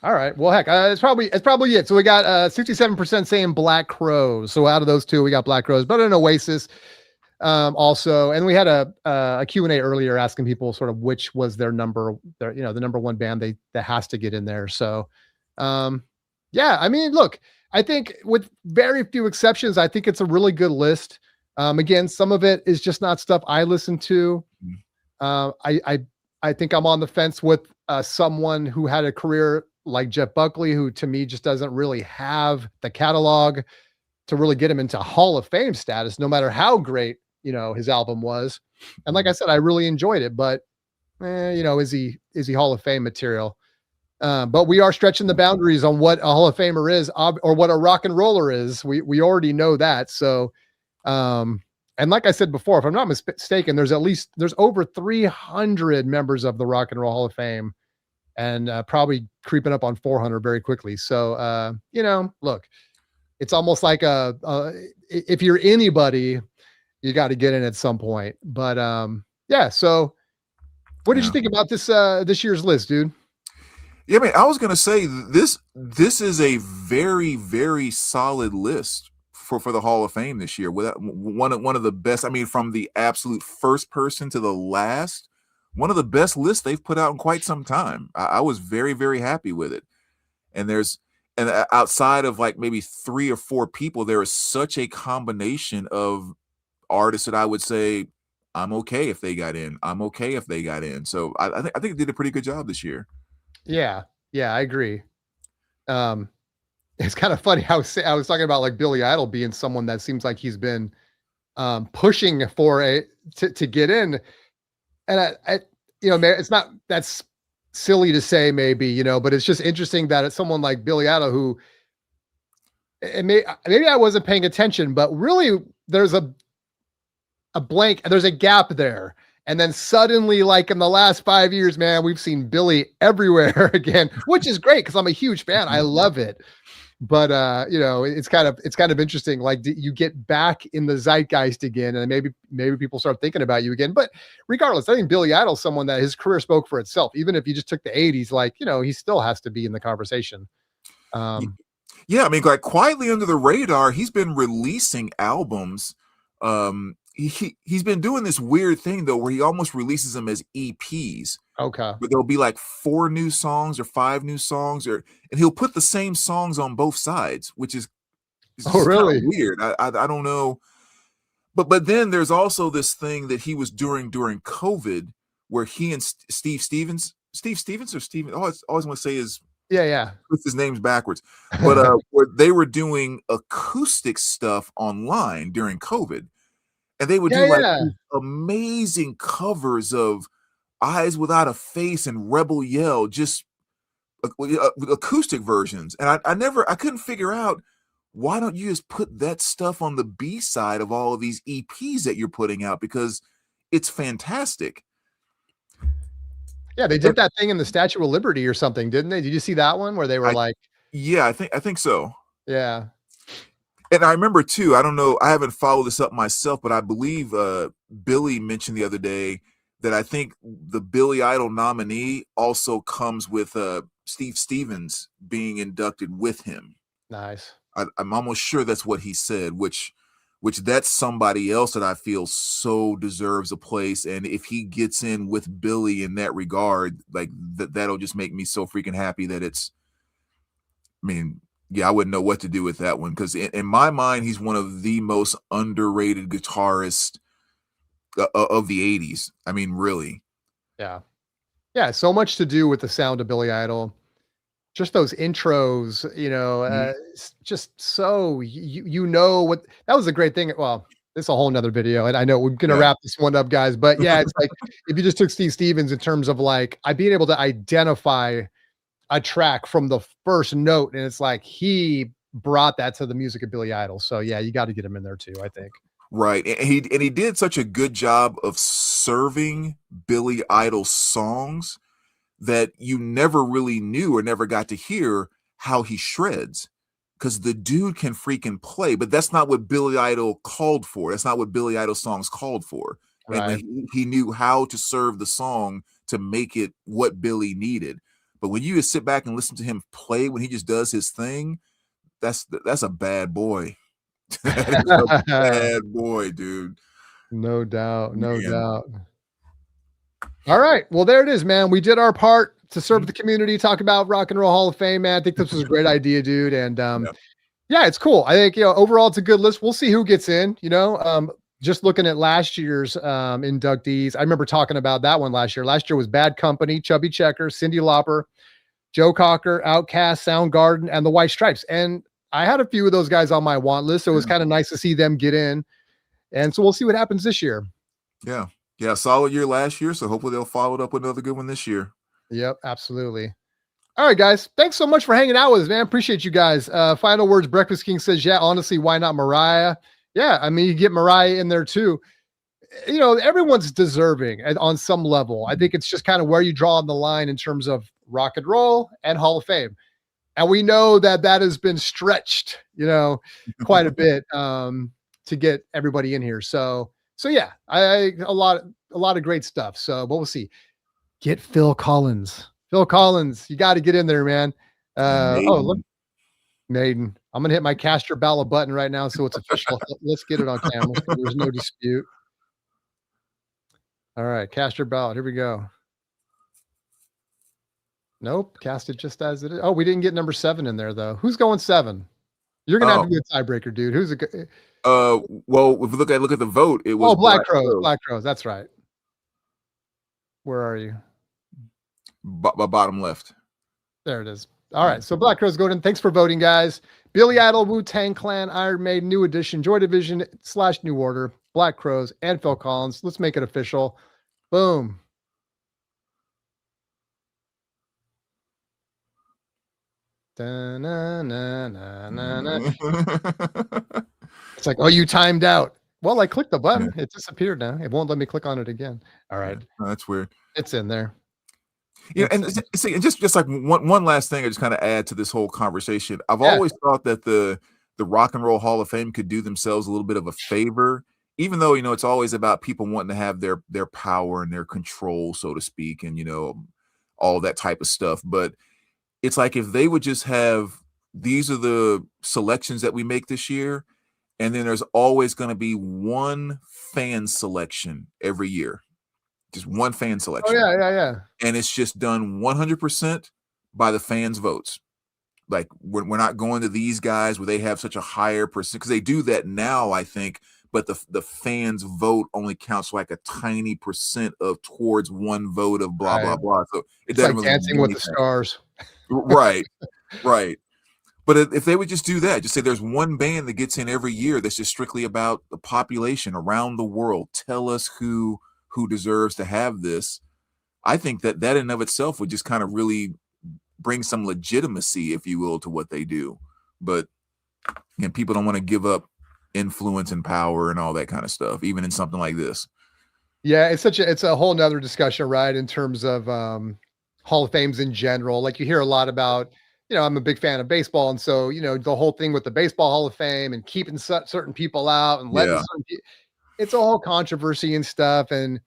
All right. Well, heck, it's probably it. So we got 67% saying Black Crows. So out of those two, we got Black Crows. But in Oasis, Also, and we had a Q&A earlier asking people sort of which was their the number one band that has to get in there. So, yeah, I mean, look, I think with very few exceptions, I think it's a really good list. Again, some of it is just not stuff I listen to. Mm. I think I'm on the fence with someone who had a career like Jeff Buckley, who to me just doesn't really have the catalog to really get him into Hall of Fame status, no matter how great, his album was. And like I said, I really enjoyed it, but is he Hall of Fame material? But we are stretching the boundaries on what a Hall of Famer is, or what a rock and roller is. We already know that. So, and like I said before, if I'm not mistaken, there's over 300 members of the Rock and Roll Hall of Fame, and probably creeping up on 400 very quickly. So, look, it's almost like if you're anybody, you got to get in at some point. But yeah. So, what did you think about this year's list, dude? Yeah, man, I was gonna say this is a very, very solid list for the Hall of Fame this year. Without one of the best. I mean, from the absolute first person to the last, one of the best lists they've put out in quite some time. I was very, very happy with it. And outside of like maybe 3 or 4 people, there is such a combination of artists that I would say I'm okay if they got in. I'm okay if they got in. So I think it did a pretty good job this year. Yeah, I agree. It's kind of funny how I was talking about like Billy Idol being someone that seems like he's been pushing to get in, and I it's not that's silly to say maybe, but it's just interesting that it's someone like Billy Idol who, maybe I wasn't paying attention, but really there's a blank, there's a gap there. And then suddenly, like in the last 5 years, man, we've seen Billy everywhere again, which is great because I'm a huge fan. I love it. But it's kind of interesting. Like you get back in the zeitgeist again, and maybe people start thinking about you again. But regardless, I think Billy Idol's someone that his career spoke for itself. Even if you just took the 80s, like, he still has to be in the conversation. Yeah, I mean, like quietly under the radar, he's been releasing albums. He's been doing this weird thing though, where he almost releases them as EPs. Okay. But there'll be like 4 new songs or 5 new songs, and he'll put the same songs on both sides, which is really weird. I don't know. But then there's also this thing that he was doing during COVID, where he and Steve Stevens or Steven, always want to say his put his names backwards, but where they were doing acoustic stuff online during COVID. And they would do these amazing covers of Eyes Without a Face and Rebel Yell, just acoustic versions. And I couldn't figure out, why don't you just put that stuff on the B side of all of these EPs that you're putting out, because it's fantastic. Yeah, they did that thing in the Statue of Liberty or something, didn't they? Did you see that one where they were Yeah, I think so. Yeah. And I remember too, I don't know, I haven't followed this up myself, but I believe Billy mentioned the other day that I think the Billy Idol nominee also comes with Steve Stevens being inducted with him. Nice. I'm almost sure that's what he said, which that's somebody else that I feel so deserves a place. And if he gets in with Billy in that regard, like that'll just make me so freaking happy that I wouldn't know what to do with that one, because in my mind, he's one of the most underrated guitarists of the 80s. I mean, really. Yeah. Yeah. So much to do with the sound of Billy Idol. Just those intros, just so what that was a great thing. Well, this is a whole nother video, and I know we're gonna wrap this one up, guys. But yeah, it's like if you just took Steve Stevens in terms of like being able to identify a track from the first note, and it's like he brought that to the music of Billy Idol. So yeah, you got to get him in there too, I think. Right. And he did such a good job of serving Billy Idol songs that you never really knew or never got to hear how he shreds, because the dude can freaking play, but that's not what Billy Idol called for. That's not what Billy Idol songs called for. Right. And he knew how to serve the song to make it what Billy needed. But when you just sit back and listen to him play, when he just does his thing, that's a bad boy. That is a bad boy, dude. No doubt. No Man. doubt. All right. Well, there it is, man. We did our part to serve Mhm. the community, talk about Rock and Roll Hall of Fame, man. I think this was a great idea, dude. And Yeah. yeah, it's cool. I think, overall it's a good list. We'll see who gets in, just looking at last year's inductees. I remember talking about that one last year. Last year was Bad Company, Chubby Checker, Cyndi Lauper, Joe Cocker, Outkast, Soundgarden, and the White Stripes. And I had a few of those guys on my want list, so it was Yeah. kind of nice to see them get in. And so we'll see what happens this year. Yeah. Yeah. Solid year last year. So hopefully they'll follow it up with another good one this year. Yep, absolutely. All right, guys. Thanks so much for hanging out with us, man. Appreciate you guys. Final words. Breakfast King says, yeah, honestly, why not Mariah? Yeah, I mean, you get Mariah in there too. Everyone's deserving on some level. I think it's just kind of where you draw on the line in terms of rock and roll and Hall of Fame. And we know that has been stretched, quite a bit to get everybody in here. So yeah, a lot of great stuff. So, but we'll see. Get Phil Collins. Phil Collins, you got to get in there, man. Look, Maiden. I'm gonna hit my cast your ballot button right now, so it's official. Let's get it on camera. So there's no dispute. All right, cast your ballot. Here we go. Nope, cast it just as it is. Oh, we didn't get number 7 in there though. Who's going 7? You're gonna have to be a tiebreaker, dude. Who's a good? Well, if you look at the vote, it was Black Crowes. Black Crowes. That's right. Where are you? Bottom left. There it is. All right. So Black Crowes go in. Thanks for voting, guys. Billy Idol, Wu-Tang Clan, Iron Maiden, New Edition, Joy Division / New Order, Black Crowes, and Phil Collins. Let's make it official. Boom. It's like, oh, you timed out. Well, I clicked the button. Yeah. It disappeared now. It won't let me click on it again. All right. Yeah, that's weird. It's in there. Yeah, and see, just like one last thing, I just kind of add to this whole conversation. I've always thought that the Rock and Roll Hall of Fame could do themselves a little bit of a favor, even though it's always about people wanting to have their power and their control, so to speak, and all that type of stuff. But it's like if they would just have, these are the selections that we make this year, and then there's always going to be one fan selection every year. Just one fan selection. Oh, yeah. And it's just done 100% by the fans' votes. Like we're not going to these guys where they have such a higher percent, because they do that now, I think, but the fans' vote only counts like a tiny percent of towards one vote of blah, blah, blah. So it's like really Dancing with the Stars. Right. But if they would just do that, just say there's one band that gets in every year that's just strictly about the population around the world. Tell us who deserves to have this. I think that in and of itself would just kind of really bring some legitimacy, if you will, to what they do. But people don't want to give up influence and power and all that kind of stuff, even in something like this. Yeah, it's a whole nother discussion, right? In terms of Hall of Fames in general. Like you hear a lot about, I'm a big fan of baseball. And so, the whole thing with the Baseball Hall of Fame and keeping certain people out and letting certain people, it's a whole controversy and stuff. And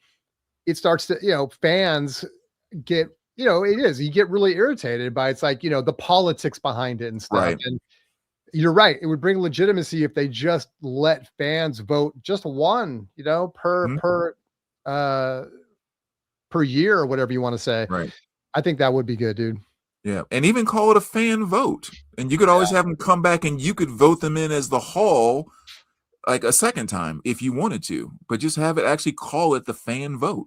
it starts to, fans get, you get really irritated by, it's like, the politics behind it and stuff. Right. And you're right. It would bring legitimacy if they just let fans vote just one, per year or whatever you want to say. Right. I think that would be good, dude. Yeah. And even call it a fan vote. And you could always have them come back and you could vote them in as the Hall like a second time if you wanted to, but just have it actually call it the fan vote.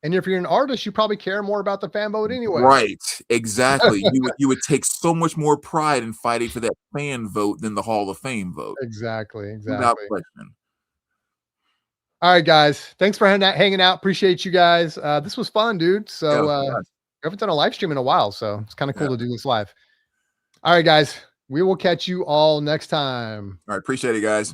And if you're an artist, you probably care more about the fan vote anyway. Right. Exactly. you would take so much more pride in fighting for that fan vote than the Hall of Fame vote. Exactly. Without question. All right, guys. Thanks for hanging out. Appreciate you guys. This was fun, dude. So we haven't done a live stream in a while, so it's kind of cool to do this live. All right, guys. We will catch you all next time. All right. Appreciate it, guys.